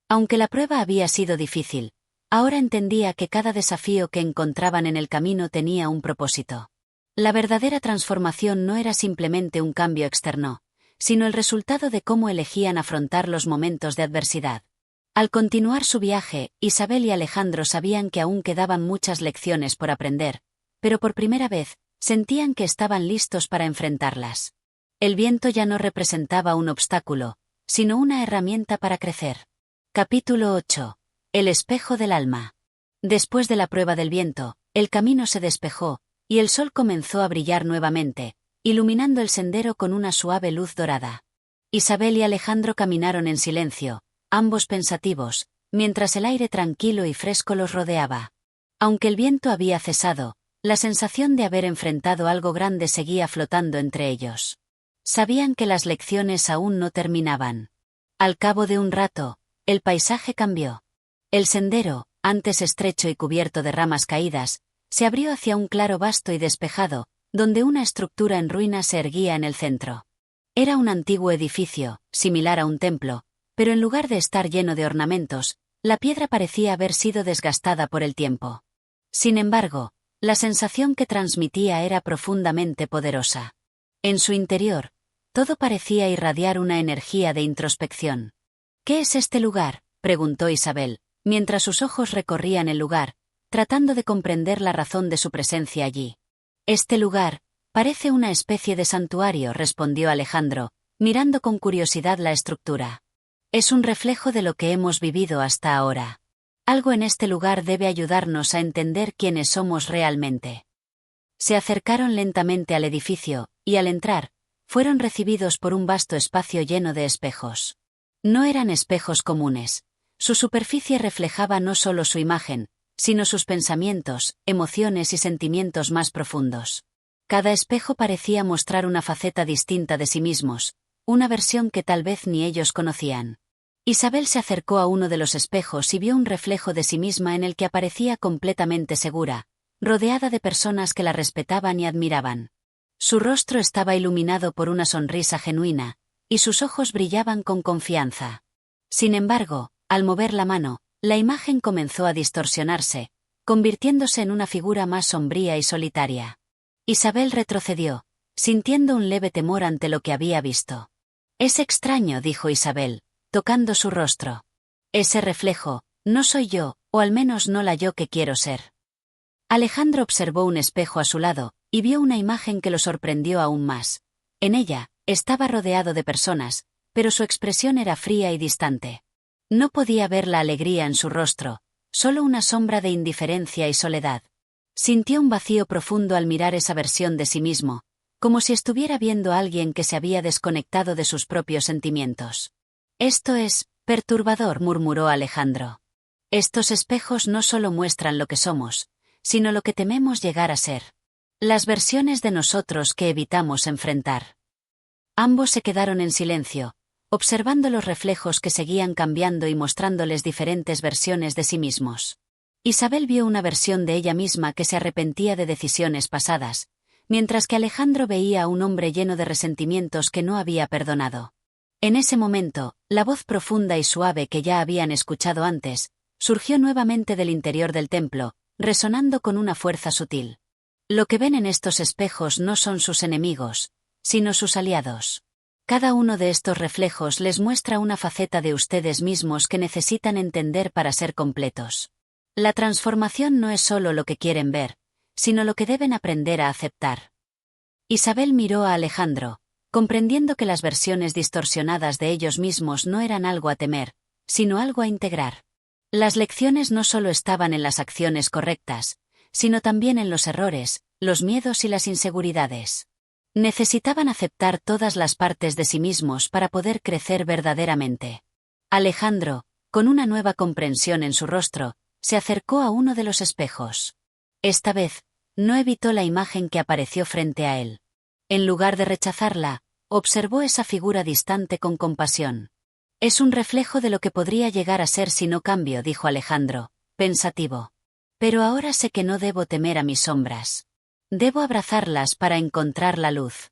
Aunque la prueba había sido difícil, ahora entendía que cada desafío que encontraban en el camino tenía un propósito. La verdadera transformación no era simplemente un cambio externo, sino el resultado de cómo elegían afrontar los momentos de adversidad. Al continuar su viaje, Isabel y Alejandro sabían que aún quedaban muchas lecciones por aprender, pero por primera vez, sentían que estaban listos para enfrentarlas. El viento ya no representaba un obstáculo, sino una herramienta para crecer. Capítulo 8. El espejo del alma. Después de la prueba del viento, el camino se despejó, y el sol comenzó a brillar nuevamente, iluminando el sendero con una suave luz dorada. Isabel y Alejandro caminaron en silencio, ambos pensativos, mientras el aire tranquilo y fresco los rodeaba. Aunque el viento había cesado, la sensación de haber enfrentado algo grande seguía flotando entre ellos. Sabían que las lecciones aún no terminaban. Al cabo de un rato, el paisaje cambió. El sendero, antes estrecho y cubierto de ramas caídas, se abrió hacia un claro vasto y despejado, donde una estructura en ruinas se erguía en el centro. Era un antiguo edificio, similar a un templo, pero en lugar de estar lleno de ornamentos, la piedra parecía haber sido desgastada por el tiempo. Sin embargo, la sensación que transmitía era profundamente poderosa. En su interior, todo parecía irradiar una energía de introspección. «¿Qué es este lugar?», preguntó Isabel, mientras sus ojos recorrían el lugar, tratando de comprender la razón de su presencia allí. Este lugar parece una especie de santuario, respondió Alejandro, mirando con curiosidad la estructura. Es un reflejo de lo que hemos vivido hasta ahora. Algo en este lugar debe ayudarnos a entender quiénes somos realmente. Se acercaron lentamente al edificio, y al entrar, fueron recibidos por un vasto espacio lleno de espejos. No eran espejos comunes. Su superficie reflejaba no solo su imagen, sino sus pensamientos, emociones y sentimientos más profundos. Cada espejo parecía mostrar una faceta distinta de sí mismos, una versión que tal vez ni ellos conocían. Isabel se acercó a uno de los espejos y vio un reflejo de sí misma en el que aparecía completamente segura, rodeada de personas que la respetaban y admiraban. Su rostro estaba iluminado por una sonrisa genuina, y sus ojos brillaban con confianza. Sin embargo, al mover la mano, la imagen comenzó a distorsionarse, convirtiéndose en una figura más sombría y solitaria. Isabel retrocedió, sintiendo un leve temor ante lo que había visto. «Es extraño», dijo Isabel, tocando su rostro. «Ese reflejo, no soy yo, o al menos no la yo que quiero ser». Alejandro observó un espejo a su lado, y vio una imagen que lo sorprendió aún más. En ella, estaba rodeado de personas, pero su expresión era fría y distante. No podía ver la alegría en su rostro, solo una sombra de indiferencia y soledad. Sintió un vacío profundo al mirar esa versión de sí mismo, como si estuviera viendo a alguien que se había desconectado de sus propios sentimientos. «Esto es perturbador», murmuró Alejandro. «Estos espejos no solo muestran lo que somos, sino lo que tememos llegar a ser. Las versiones de nosotros que evitamos enfrentar». Ambos se quedaron en silencio, observando los reflejos que seguían cambiando y mostrándoles diferentes versiones de sí mismos. Isabel vio una versión de ella misma que se arrepentía de decisiones pasadas, mientras que Alejandro veía a un hombre lleno de resentimientos que no había perdonado. En ese momento, la voz profunda y suave que ya habían escuchado antes, surgió nuevamente del interior del templo, resonando con una fuerza sutil. Lo que ven en estos espejos no son sus enemigos, sino sus aliados. Cada uno de estos reflejos les muestra una faceta de ustedes mismos que necesitan entender para ser completos. La transformación no es solo lo que quieren ver, sino lo que deben aprender a aceptar. Isabel miró a Alejandro, comprendiendo que las versiones distorsionadas de ellos mismos no eran algo a temer, sino algo a integrar. Las lecciones no solo estaban en las acciones correctas, sino también en los errores, los miedos y las inseguridades. Necesitaban aceptar todas las partes de sí mismos para poder crecer verdaderamente. Alejandro, con una nueva comprensión en su rostro, se acercó a uno de los espejos. Esta vez, no evitó la imagen que apareció frente a él. En lugar de rechazarla, observó esa figura distante con compasión. «Es un reflejo de lo que podría llegar a ser si no cambio», dijo Alejandro, pensativo. «Pero ahora sé que no debo temer a mis sombras. Debo abrazarlas para encontrar la luz».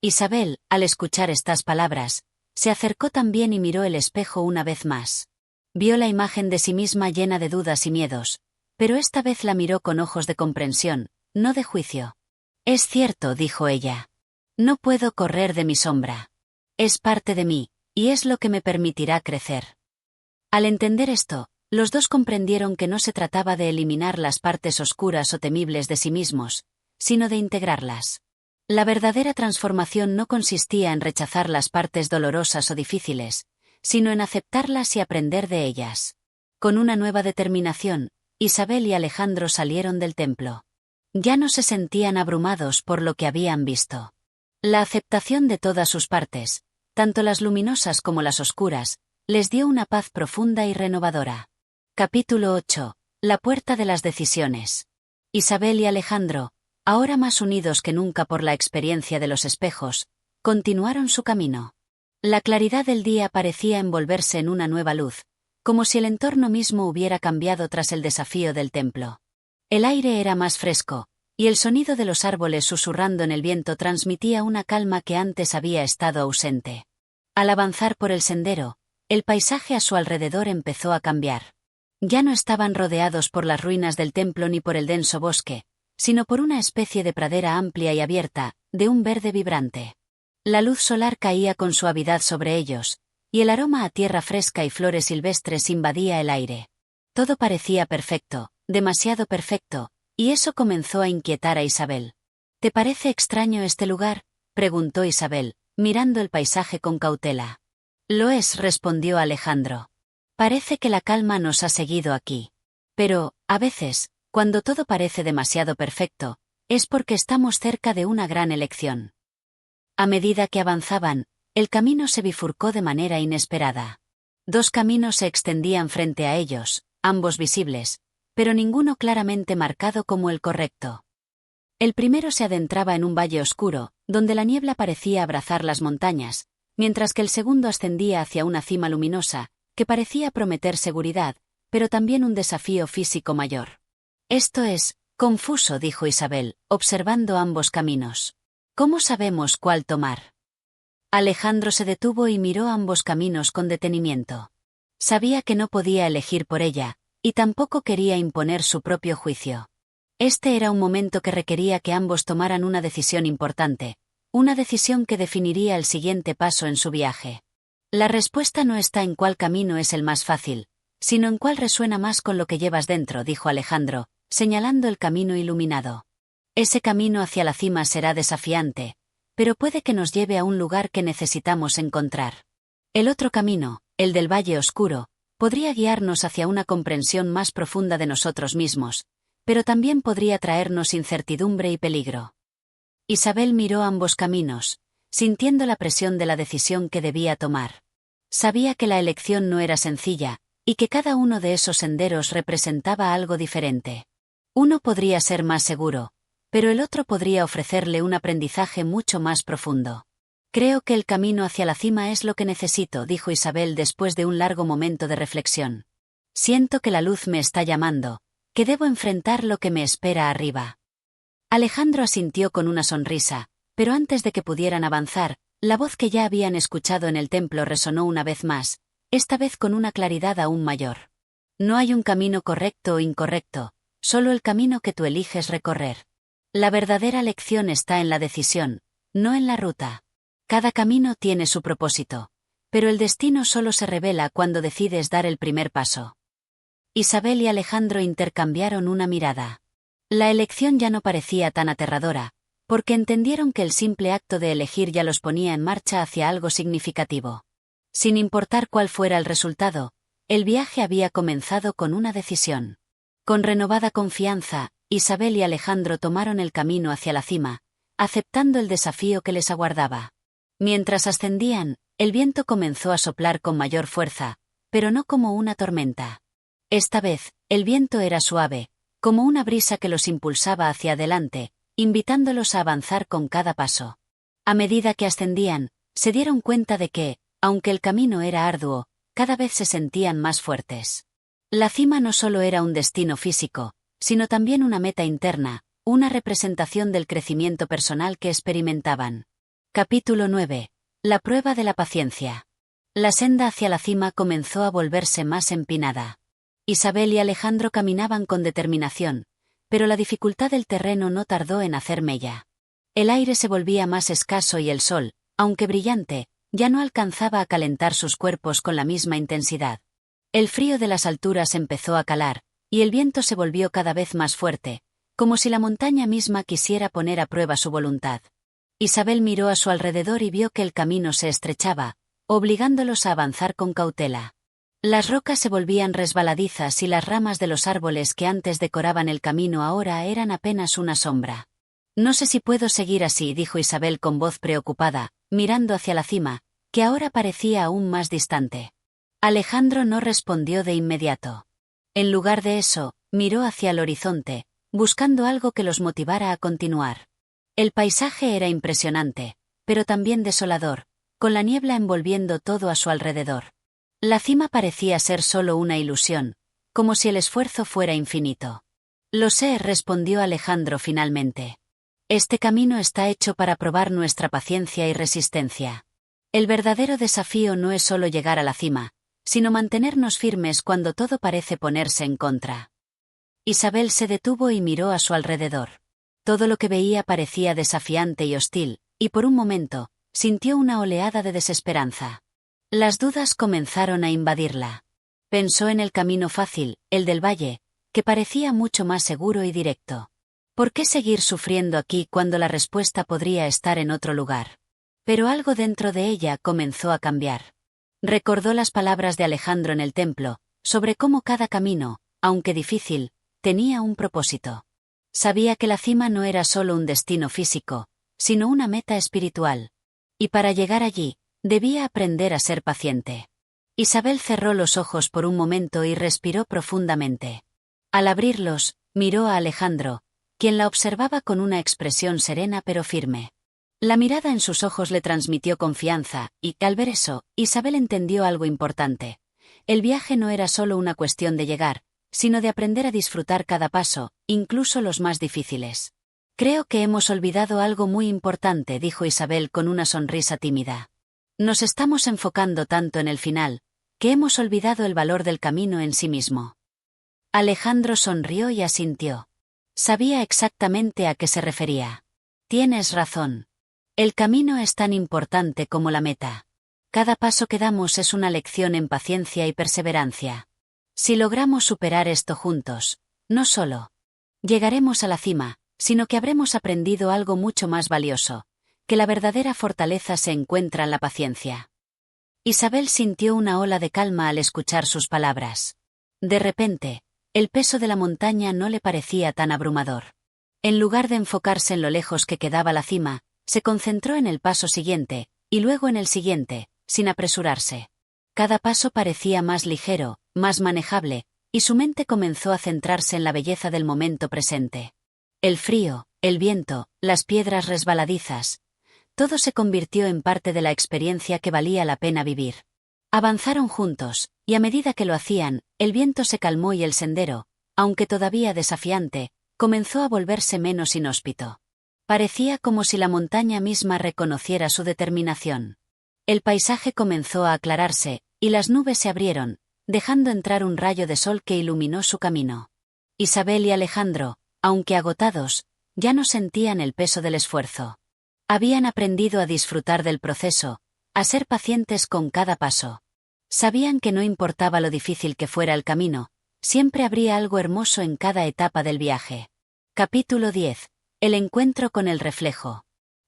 Isabel, al escuchar estas palabras, se acercó también y miró el espejo una vez más. Vio la imagen de sí misma llena de dudas y miedos, pero esta vez la miró con ojos de comprensión, no de juicio. «Es cierto», dijo ella. «No puedo correr de mi sombra. Es parte de mí, y es lo que me permitirá crecer». Al entender esto, los dos comprendieron que no se trataba de eliminar las partes oscuras o temibles de sí mismos, sino de integrarlas. La verdadera transformación no consistía en rechazar las partes dolorosas o difíciles, sino en aceptarlas y aprender de ellas. Con una nueva determinación, Isabel y Alejandro salieron del templo. Ya no se sentían abrumados por lo que habían visto. La aceptación de todas sus partes, tanto las luminosas como las oscuras, les dio una paz profunda y renovadora. Capítulo 8. La puerta de las decisiones. Isabel y Alejandro, ahora más unidos que nunca por la experiencia de los espejos, continuaron su camino. La claridad del día parecía envolverse en una nueva luz, como si el entorno mismo hubiera cambiado tras el desafío del templo. El aire era más fresco, y el sonido de los árboles susurrando en el viento transmitía una calma que antes había estado ausente. Al avanzar por el sendero, el paisaje a su alrededor empezó a cambiar. Ya no estaban rodeados por las ruinas del templo ni por el denso bosque, sino por una especie de pradera amplia y abierta, de un verde vibrante. La luz solar caía con suavidad sobre ellos, y el aroma a tierra fresca y flores silvestres invadía el aire. Todo parecía perfecto, demasiado perfecto, y eso comenzó a inquietar a Isabel. ¿Te parece extraño este lugar?, preguntó Isabel, mirando el paisaje con cautela. Lo es, respondió Alejandro. Parece que la calma nos ha seguido aquí. Pero, a veces, cuando todo parece demasiado perfecto, es porque estamos cerca de una gran elección. A medida que avanzaban, el camino se bifurcó de manera inesperada. Dos caminos se extendían frente a ellos, ambos visibles, pero ninguno claramente marcado como el correcto. El primero se adentraba en un valle oscuro, donde la niebla parecía abrazar las montañas, mientras que el segundo ascendía hacia una cima luminosa, que parecía prometer seguridad, pero también un desafío físico mayor. Esto es confuso, dijo Isabel, observando ambos caminos. ¿Cómo sabemos cuál tomar? Alejandro se detuvo y miró ambos caminos con detenimiento. Sabía que no podía elegir por ella, y tampoco quería imponer su propio juicio. Este era un momento que requería que ambos tomaran una decisión importante, una decisión que definiría el siguiente paso en su viaje. La respuesta no está en cuál camino es el más fácil, sino en cuál resuena más con lo que llevas dentro, dijo Alejandro, señalando el camino iluminado. Ese camino hacia la cima será desafiante, pero puede que nos lleve a un lugar que necesitamos encontrar. El otro camino, el del Valle Oscuro, podría guiarnos hacia una comprensión más profunda de nosotros mismos, pero también podría traernos incertidumbre y peligro. Isabel miró ambos caminos, sintiendo la presión de la decisión que debía tomar. Sabía que la elección no era sencilla, y que cada uno de esos senderos representaba algo diferente. Uno podría ser más seguro, pero el otro podría ofrecerle un aprendizaje mucho más profundo. Creo que el camino hacia la cima es lo que necesito, dijo Isabel después de un largo momento de reflexión. Siento que la luz me está llamando, que debo enfrentar lo que me espera arriba. Alejandro asintió con una sonrisa, pero antes de que pudieran avanzar, la voz que ya habían escuchado en el templo resonó una vez más, esta vez con una claridad aún mayor. No hay un camino correcto o incorrecto, solo el camino que tú eliges recorrer. La verdadera lección está en la decisión, no en la ruta. Cada camino tiene su propósito, pero el destino solo se revela cuando decides dar el primer paso. Isabel y Alejandro intercambiaron una mirada. La elección ya no parecía tan aterradora, porque entendieron que el simple acto de elegir ya los ponía en marcha hacia algo significativo. Sin importar cuál fuera el resultado, el viaje había comenzado con una decisión. Con renovada confianza, Isabel y Alejandro tomaron el camino hacia la cima, aceptando el desafío que les aguardaba. Mientras ascendían, el viento comenzó a soplar con mayor fuerza, pero no como una tormenta. Esta vez, el viento era suave, como una brisa que los impulsaba hacia adelante, invitándolos a avanzar con cada paso. A medida que ascendían, se dieron cuenta de que, aunque el camino era arduo, cada vez se sentían más fuertes. La cima no solo era un destino físico, sino también una meta interna, una representación del crecimiento personal que experimentaban. Capítulo 9. La prueba de la paciencia. La senda hacia la cima comenzó a volverse más empinada. Isabel y Alejandro caminaban con determinación, pero la dificultad del terreno no tardó en hacer mella. El aire se volvía más escaso y el sol, aunque brillante, ya no alcanzaba a calentar sus cuerpos con la misma intensidad. El frío de las alturas empezó a calar, y el viento se volvió cada vez más fuerte, como si la montaña misma quisiera poner a prueba su voluntad. Isabel miró a su alrededor y vio que el camino se estrechaba, obligándolos a avanzar con cautela. Las rocas se volvían resbaladizas y las ramas de los árboles que antes decoraban el camino ahora eran apenas una sombra. No sé si puedo seguir así, dijo Isabel con voz preocupada, mirando hacia la cima, que ahora parecía aún más distante. Alejandro no respondió de inmediato. En lugar de eso, miró hacia el horizonte, buscando algo que los motivara a continuar. El paisaje era impresionante, pero también desolador, con la niebla envolviendo todo a su alrededor. La cima parecía ser solo una ilusión, como si el esfuerzo fuera infinito. Lo sé, respondió Alejandro finalmente. Este camino está hecho para probar nuestra paciencia y resistencia. El verdadero desafío no es solo llegar a la cima, sino mantenernos firmes cuando todo parece ponerse en contra. Isabel se detuvo y miró a su alrededor. Todo lo que veía parecía desafiante y hostil, y por un momento, sintió una oleada de desesperanza. Las dudas comenzaron a invadirla. Pensó en el camino fácil, el del valle, que parecía mucho más seguro y directo. ¿Por qué seguir sufriendo aquí cuando la respuesta podría estar en otro lugar? Pero algo dentro de ella comenzó a cambiar. Recordó las palabras de Alejandro en el templo, sobre cómo cada camino, aunque difícil, tenía un propósito. Sabía que la cima no era solo un destino físico, sino una meta espiritual. Y para llegar allí, debía aprender a ser paciente. Isabel cerró los ojos por un momento y respiró profundamente. Al abrirlos, miró a Alejandro, quien la observaba con una expresión serena pero firme. La mirada en sus ojos le transmitió confianza, y, al ver eso, Isabel entendió algo importante. El viaje no era solo una cuestión de llegar, sino de aprender a disfrutar cada paso, incluso los más difíciles. Creo que hemos olvidado algo muy importante, dijo Isabel con una sonrisa tímida. Nos estamos enfocando tanto en el final, que hemos olvidado el valor del camino en sí mismo. Alejandro sonrió y asintió. Sabía exactamente a qué se refería. Tienes razón. El camino es tan importante como la meta. Cada paso que damos es una lección en paciencia y perseverancia. Si logramos superar esto juntos, no solo llegaremos a la cima, sino que habremos aprendido algo mucho más valioso, que la verdadera fortaleza se encuentra en la paciencia. Isabel sintió una ola de calma al escuchar sus palabras. De repente, el peso de la montaña no le parecía tan abrumador. En lugar de enfocarse en lo lejos que quedaba la cima, se concentró en el paso siguiente, y luego en el siguiente, sin apresurarse. Cada paso parecía más ligero, más manejable, y su mente comenzó a centrarse en la belleza del momento presente. El frío, el viento, las piedras resbaladizas, todo se convirtió en parte de la experiencia que valía la pena vivir. Avanzaron juntos, y a medida que lo hacían, el viento se calmó y el sendero, aunque todavía desafiante, comenzó a volverse menos inhóspito. Parecía como si la montaña misma reconociera su determinación. El paisaje comenzó a aclararse, y las nubes se abrieron, dejando entrar un rayo de sol que iluminó su camino. Isabel y Alejandro, aunque agotados, ya no sentían el peso del esfuerzo. Habían aprendido a disfrutar del proceso, a ser pacientes con cada paso. Sabían que no importaba lo difícil que fuera el camino, siempre habría algo hermoso en cada etapa del viaje. Capítulo 10. El encuentro con el reflejo.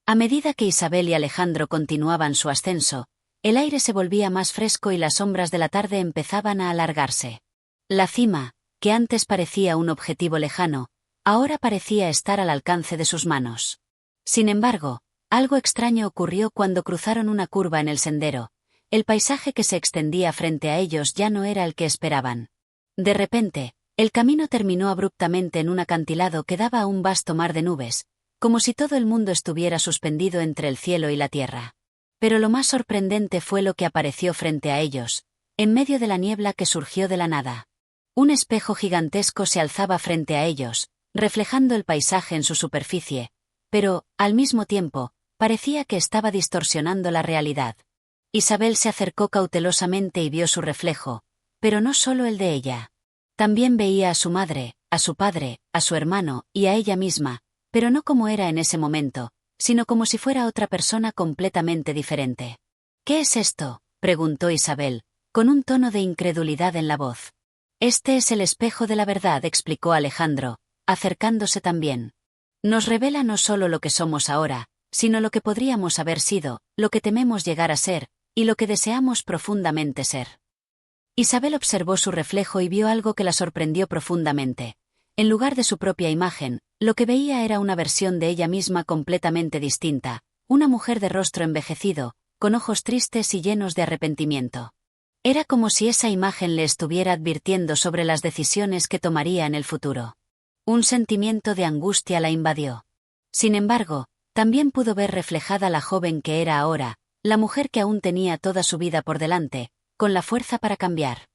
A medida que Isabel y Alejandro continuaban su ascenso, el aire se volvía más fresco y las sombras de la tarde empezaban a alargarse. La cima, que antes parecía un objetivo lejano, ahora parecía estar al alcance de sus manos. Sin embargo, algo extraño ocurrió cuando cruzaron una curva en el sendero. El paisaje que se extendía frente a ellos ya no era el que esperaban. De repente, el camino terminó abruptamente en un acantilado que daba a un vasto mar de nubes, como si todo el mundo estuviera suspendido entre el cielo y la tierra. Pero lo más sorprendente fue lo que apareció frente a ellos, en medio de la niebla que surgió de la nada. Un espejo gigantesco se alzaba frente a ellos, reflejando el paisaje en su superficie, pero, al mismo tiempo, parecía que estaba distorsionando la realidad. Isabel se acercó cautelosamente y vio su reflejo, pero no solo el de ella. También veía a su madre, a su padre, a su hermano y a ella misma, pero no como era en ese momento, sino como si fuera otra persona completamente diferente. ¿Qué es esto?, preguntó Isabel, con un tono de incredulidad en la voz. Este es el espejo de la verdad, explicó Alejandro, acercándose también. Nos revela no solo lo que somos ahora, sino lo que podríamos haber sido, lo que tememos llegar a ser, y lo que deseamos profundamente ser. Isabel observó su reflejo y vio algo que la sorprendió profundamente. En lugar de su propia imagen, lo que veía era una versión de ella misma completamente distinta, una mujer de rostro envejecido, con ojos tristes y llenos de arrepentimiento. Era como si esa imagen le estuviera advirtiendo sobre las decisiones que tomaría en el futuro. Un sentimiento de angustia la invadió. Sin embargo, también pudo ver reflejada la joven que era ahora, la mujer que aún tenía toda su vida por delante, con la fuerza para cambiar.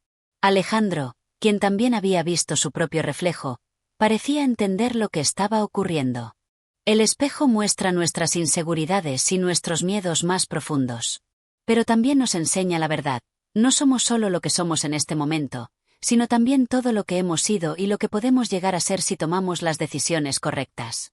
Alejandro, quien también había visto su propio reflejo, parecía entender lo que estaba ocurriendo. El espejo muestra nuestras inseguridades y nuestros miedos más profundos. Pero también nos enseña la verdad. No somos solo lo que somos en este momento, sino también todo lo que hemos sido y lo que podemos llegar a ser si tomamos las decisiones correctas.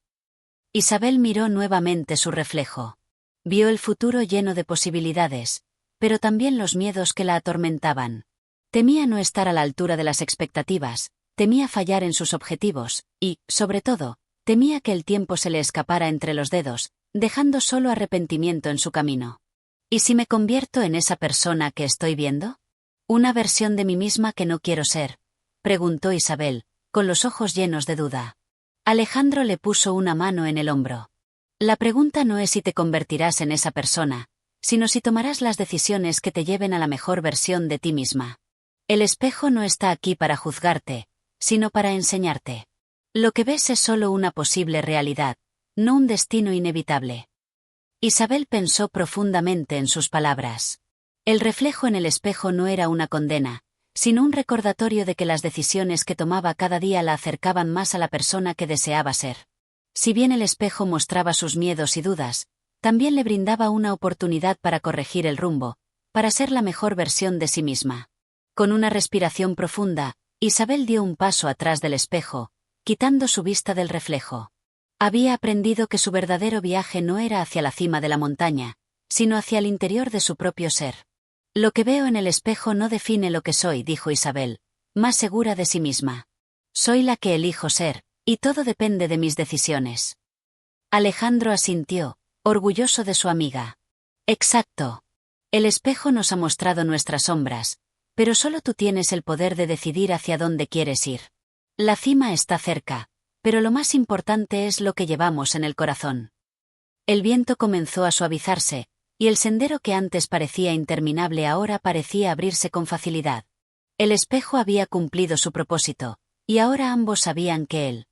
Isabel miró nuevamente su reflejo. Vio el futuro lleno de posibilidades, pero también los miedos que la atormentaban. Temía no estar a la altura de las expectativas, temía fallar en sus objetivos, y, sobre todo, Temía que el tiempo se le escapara entre los dedos, dejando solo arrepentimiento en su camino. ¿Y si me convierto en esa persona que estoy viendo? ¿Una versión de mí misma que no quiero ser?, preguntó Isabel, con los ojos llenos de duda. Alejandro le puso una mano en el hombro. La pregunta no es si te convertirás en esa persona, sino si tomarás las decisiones que te lleven a la mejor versión de ti misma. El espejo no está aquí para juzgarte, sino para enseñarte. Lo que ves es solo una posible realidad, no un destino inevitable. Isabel pensó profundamente en sus palabras. El reflejo en el espejo no era una condena, sino un recordatorio de que las decisiones que tomaba cada día la acercaban más a la persona que deseaba ser. Si bien el espejo mostraba sus miedos y dudas, también le brindaba una oportunidad para corregir el rumbo, para ser la mejor versión de sí misma. Con una respiración profunda, Isabel dio un paso atrás del espejo, quitando su vista del reflejo. Había aprendido que su verdadero viaje no era hacia la cima de la montaña, sino hacia el interior de su propio ser. Lo que veo en el espejo no define lo que soy, dijo Isabel, más segura de sí misma. Soy la que elijo ser, y todo depende de mis decisiones. Alejandro asintió, orgulloso de su amiga. Exacto. El espejo nos ha mostrado nuestras sombras, pero solo tú tienes el poder de decidir hacia dónde quieres ir. La cima está cerca, pero lo más importante es lo que llevamos en el corazón. El viento comenzó a suavizarse, y el sendero que antes parecía interminable ahora parecía abrirse con facilidad. El espejo había cumplido su propósito, y ahora ambos sabían que el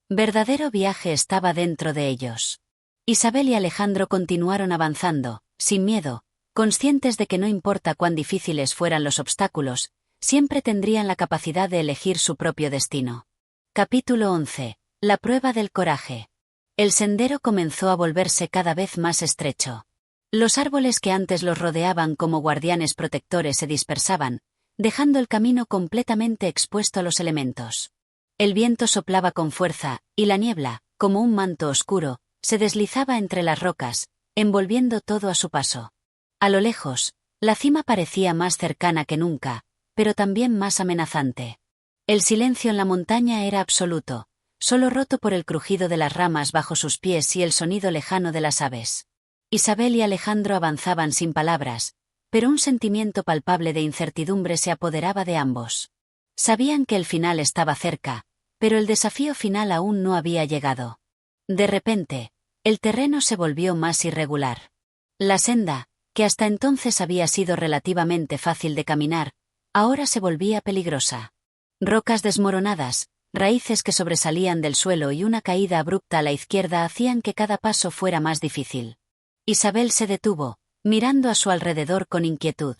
verdadero viaje estaba dentro de ellos. Isabel y Alejandro continuaron avanzando, sin miedo, conscientes de que no importa cuán difíciles fueran los obstáculos, siempre tendrían la capacidad de elegir su propio destino. Capítulo 11. La prueba del coraje. El sendero comenzó a volverse cada vez más estrecho. Los árboles que antes los rodeaban como guardianes protectores se dispersaban, dejando el camino completamente expuesto a los elementos. El viento soplaba con fuerza, y la niebla, como un manto oscuro, se deslizaba entre las rocas, envolviendo todo a su paso. A lo lejos, la cima parecía más cercana que nunca, pero también más amenazante. El silencio en la montaña era absoluto, solo roto por el crujido de las ramas bajo sus pies y el sonido lejano de las aves. Isabel y Alejandro avanzaban sin palabras, pero un sentimiento palpable de incertidumbre se apoderaba de ambos. Sabían que el final estaba cerca, pero el desafío final aún no había llegado. De repente, el terreno se volvió más irregular. La senda, que hasta entonces había sido relativamente fácil de caminar, ahora se volvía peligrosa. Rocas desmoronadas, raíces que sobresalían del suelo y una caída abrupta a la izquierda hacían que cada paso fuera más difícil. Isabel se detuvo, mirando a su alrededor con inquietud.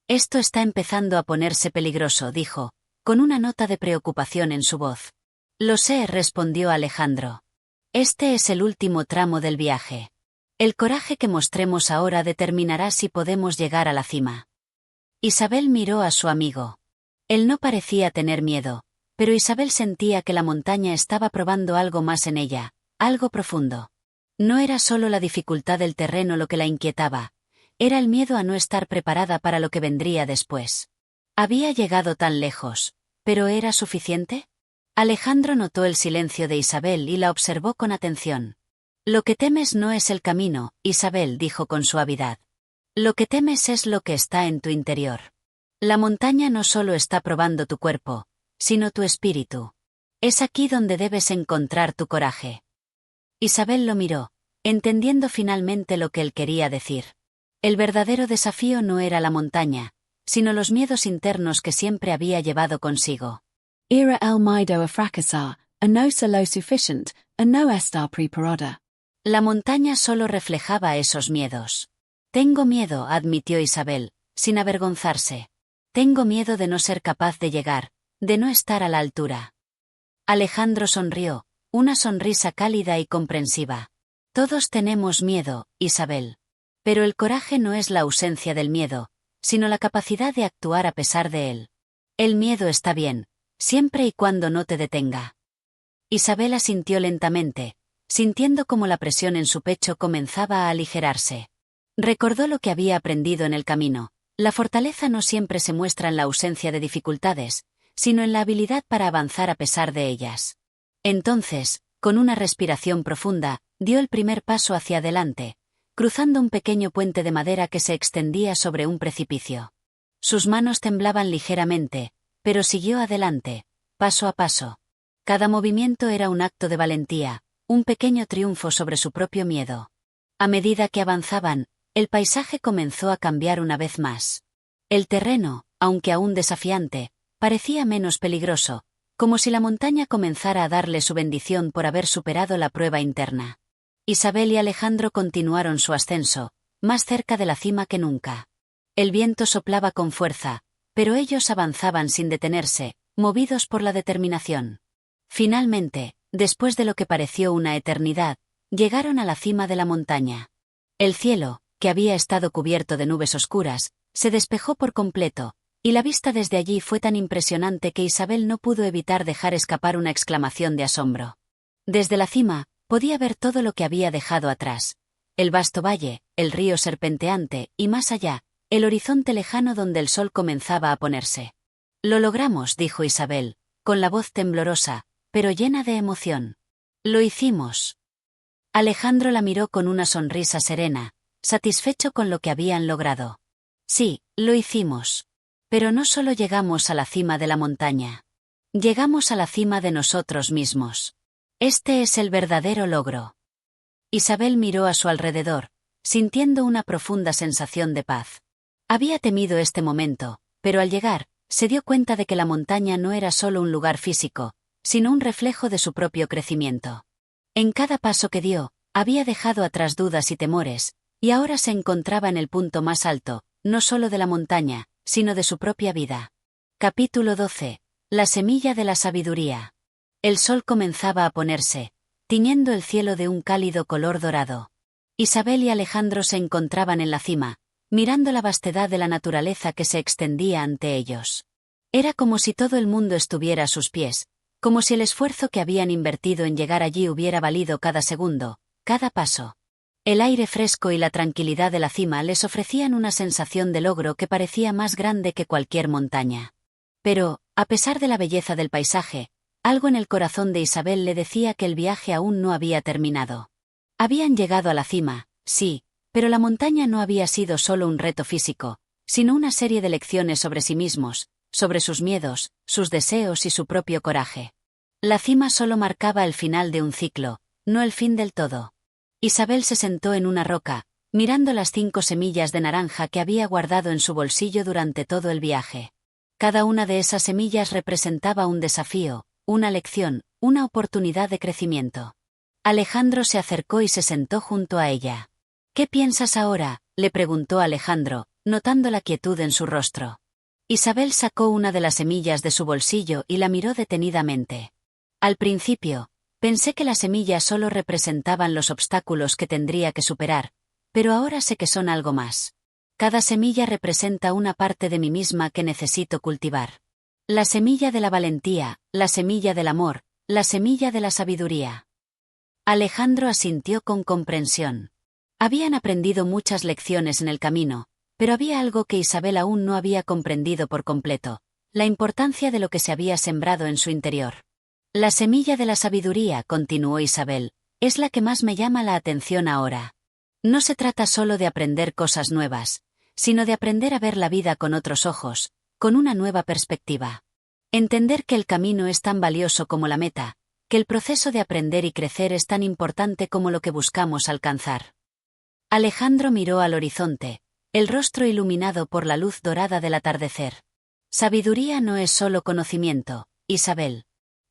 Esto está empezando a ponerse peligroso, dijo, con una nota de preocupación en su voz. Lo sé, respondió Alejandro. Este es el último tramo del viaje. El coraje que mostremos ahora determinará si podemos llegar a la cima. Isabel miró a su amigo. Él no parecía tener miedo, pero Isabel sentía que la montaña estaba probando algo más en ella, algo profundo. No era solo la dificultad del terreno lo que la inquietaba, era el miedo a no estar preparada para lo que vendría después. Había llegado tan lejos, ¿pero era suficiente? Alejandro notó el silencio de Isabel y la observó con atención. Lo que temes no es el camino, Isabel dijo con suavidad. Lo que temes es lo que está en tu interior. La montaña no solo está probando tu cuerpo, sino tu espíritu. Es aquí donde debes encontrar tu coraje. Isabel lo miró, entendiendo finalmente lo que él quería decir. El verdadero desafío no era la montaña, sino los miedos internos que siempre había llevado consigo. Era el miedo a fracasar, a no ser lo suficiente, a no estar preparada. La montaña solo reflejaba esos miedos. Tengo miedo, admitió Isabel, sin avergonzarse. Tengo miedo de no ser capaz de llegar, de no estar a la altura. Alejandro sonrió, una sonrisa cálida y comprensiva. Todos tenemos miedo, Isabel. Pero el coraje no es la ausencia del miedo, sino la capacidad de actuar a pesar de él. El miedo está bien, siempre y cuando no te detenga. Isabel asintió lentamente, sintiendo como la presión en su pecho comenzaba a aligerarse. Recordó lo que había aprendido en el camino. La fortaleza no siempre se muestra en la ausencia de dificultades, sino en la habilidad para avanzar a pesar de ellas. Entonces, con una respiración profunda, dio el primer paso hacia adelante, cruzando un pequeño puente de madera que se extendía sobre un precipicio. Sus manos temblaban ligeramente, pero siguió adelante, paso a paso. Cada movimiento era un acto de valentía, un pequeño triunfo sobre su propio miedo. A medida que avanzaban, el paisaje comenzó a cambiar una vez más. El terreno, aunque aún desafiante, parecía menos peligroso, como si la montaña comenzara a darle su bendición por haber superado la prueba interna. Isabel y Alejandro continuaron su ascenso, más cerca de la cima que nunca. El viento soplaba con fuerza, pero ellos avanzaban sin detenerse, movidos por la determinación. Finalmente, después de lo que pareció una eternidad, llegaron a la cima de la montaña. El cielo, que había estado cubierto de nubes oscuras, se despejó por completo, y la vista desde allí fue tan impresionante que Isabel no pudo evitar dejar escapar una exclamación de asombro. Desde la cima, podía ver todo lo que había dejado atrás. El vasto valle, el río serpenteante, y más allá, el horizonte lejano donde el sol comenzaba a ponerse. «Lo logramos», dijo Isabel, con la voz temblorosa, pero llena de emoción. «Lo hicimos». Alejandro la miró con una sonrisa serena, satisfecho con lo que habían logrado. «Sí, lo hicimos. Pero no solo llegamos a la cima de la montaña. Llegamos a la cima de nosotros mismos. Este es el verdadero logro». Isabel miró a su alrededor, sintiendo una profunda sensación de paz. Había temido este momento, pero al llegar, se dio cuenta de que la montaña no era solo un lugar físico, sino un reflejo de su propio crecimiento. En cada paso que dio, había dejado atrás dudas y temores, y ahora se encontraba en el punto más alto, no solo de la montaña, sino de su propia vida. Capítulo 12. La semilla de la sabiduría. El sol comenzaba a ponerse, tiñendo el cielo de un cálido color dorado. Isabel y Alejandro se encontraban en la cima, mirando la vastedad de la naturaleza que se extendía ante ellos. Era como si todo el mundo estuviera a sus pies, como si el esfuerzo que habían invertido en llegar allí hubiera valido cada segundo, cada paso. El aire fresco y la tranquilidad de la cima les ofrecían una sensación de logro que parecía más grande que cualquier montaña. Pero, a pesar de la belleza del paisaje, algo en el corazón de Isabel le decía que el viaje aún no había terminado. Habían llegado a la cima, sí, pero la montaña no había sido solo un reto físico, sino una serie de lecciones sobre sí mismos, sobre sus miedos, sus deseos y su propio coraje. La cima solo marcaba el final de un ciclo, no el fin del todo. Isabel se sentó en una roca, mirando las 5 semillas de naranja que había guardado en su bolsillo durante todo el viaje. Cada una de esas semillas representaba un desafío, una lección, una oportunidad de crecimiento. Alejandro se acercó y se sentó junto a ella. «¿Qué piensas ahora?», le preguntó Alejandro, notando la quietud en su rostro. Isabel sacó una de las semillas de su bolsillo y la miró detenidamente. «Al principio, pensé que las semillas solo representaban los obstáculos que tendría que superar, pero ahora sé que son algo más. Cada semilla representa una parte de mí misma que necesito cultivar. La semilla de la valentía, la semilla del amor, la semilla de la sabiduría». Alejandro asintió con comprensión. Habían aprendido muchas lecciones en el camino, pero había algo que Isabel aún no había comprendido por completo: la importancia de lo que se había sembrado en su interior. «La semilla de la sabiduría», continuó Isabel, «es la que más me llama la atención ahora. No se trata solo de aprender cosas nuevas, sino de aprender a ver la vida con otros ojos, con una nueva perspectiva. Entender que el camino es tan valioso como la meta, que el proceso de aprender y crecer es tan importante como lo que buscamos alcanzar». Alejandro miró al horizonte, el rostro iluminado por la luz dorada del atardecer. «Sabiduría no es solo conocimiento, Isabel.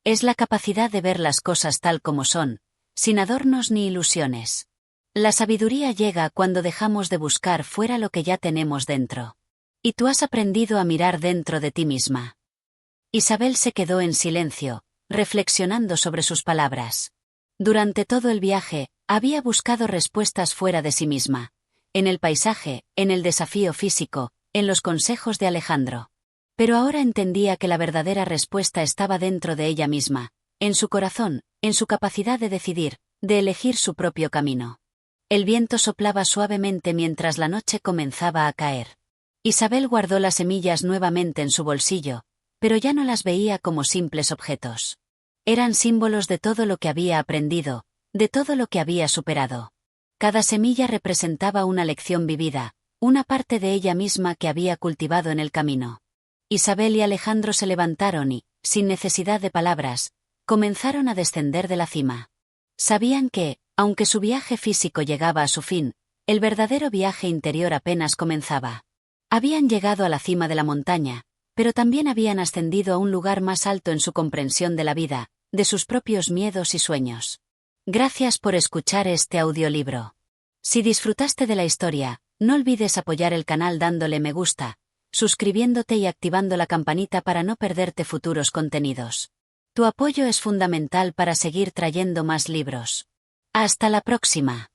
Es la capacidad de ver las cosas tal como son, sin adornos ni ilusiones. La sabiduría llega cuando dejamos de buscar fuera lo que ya tenemos dentro. Y tú has aprendido a mirar dentro de ti misma». Isabel se quedó en silencio, reflexionando sobre sus palabras. Durante todo el viaje, había buscado respuestas fuera de sí misma, en el paisaje, en el desafío físico, en los consejos de Alejandro. Pero ahora entendía que la verdadera respuesta estaba dentro de ella misma, en su corazón, en su capacidad de decidir, de elegir su propio camino. El viento soplaba suavemente mientras la noche comenzaba a caer. Isabel guardó las semillas nuevamente en su bolsillo, pero ya no las veía como simples objetos. Eran símbolos de todo lo que había aprendido, de todo lo que había superado. Cada semilla representaba una lección vivida, una parte de ella misma que había cultivado en el camino. Isabel y Alejandro se levantaron y, sin necesidad de palabras, comenzaron a descender de la cima. Sabían que, aunque su viaje físico llegaba a su fin, el verdadero viaje interior apenas comenzaba. Habían llegado a la cima de la montaña, pero también habían ascendido a un lugar más alto en su comprensión de la vida, de sus propios miedos y sueños. Gracias por escuchar este audiolibro. Si disfrutaste de la historia, no olvides apoyar el canal dándole me gusta, suscribiéndote y activando la campanita para no perderte futuros contenidos. Tu apoyo es fundamental para seguir trayendo más libros. Hasta la próxima.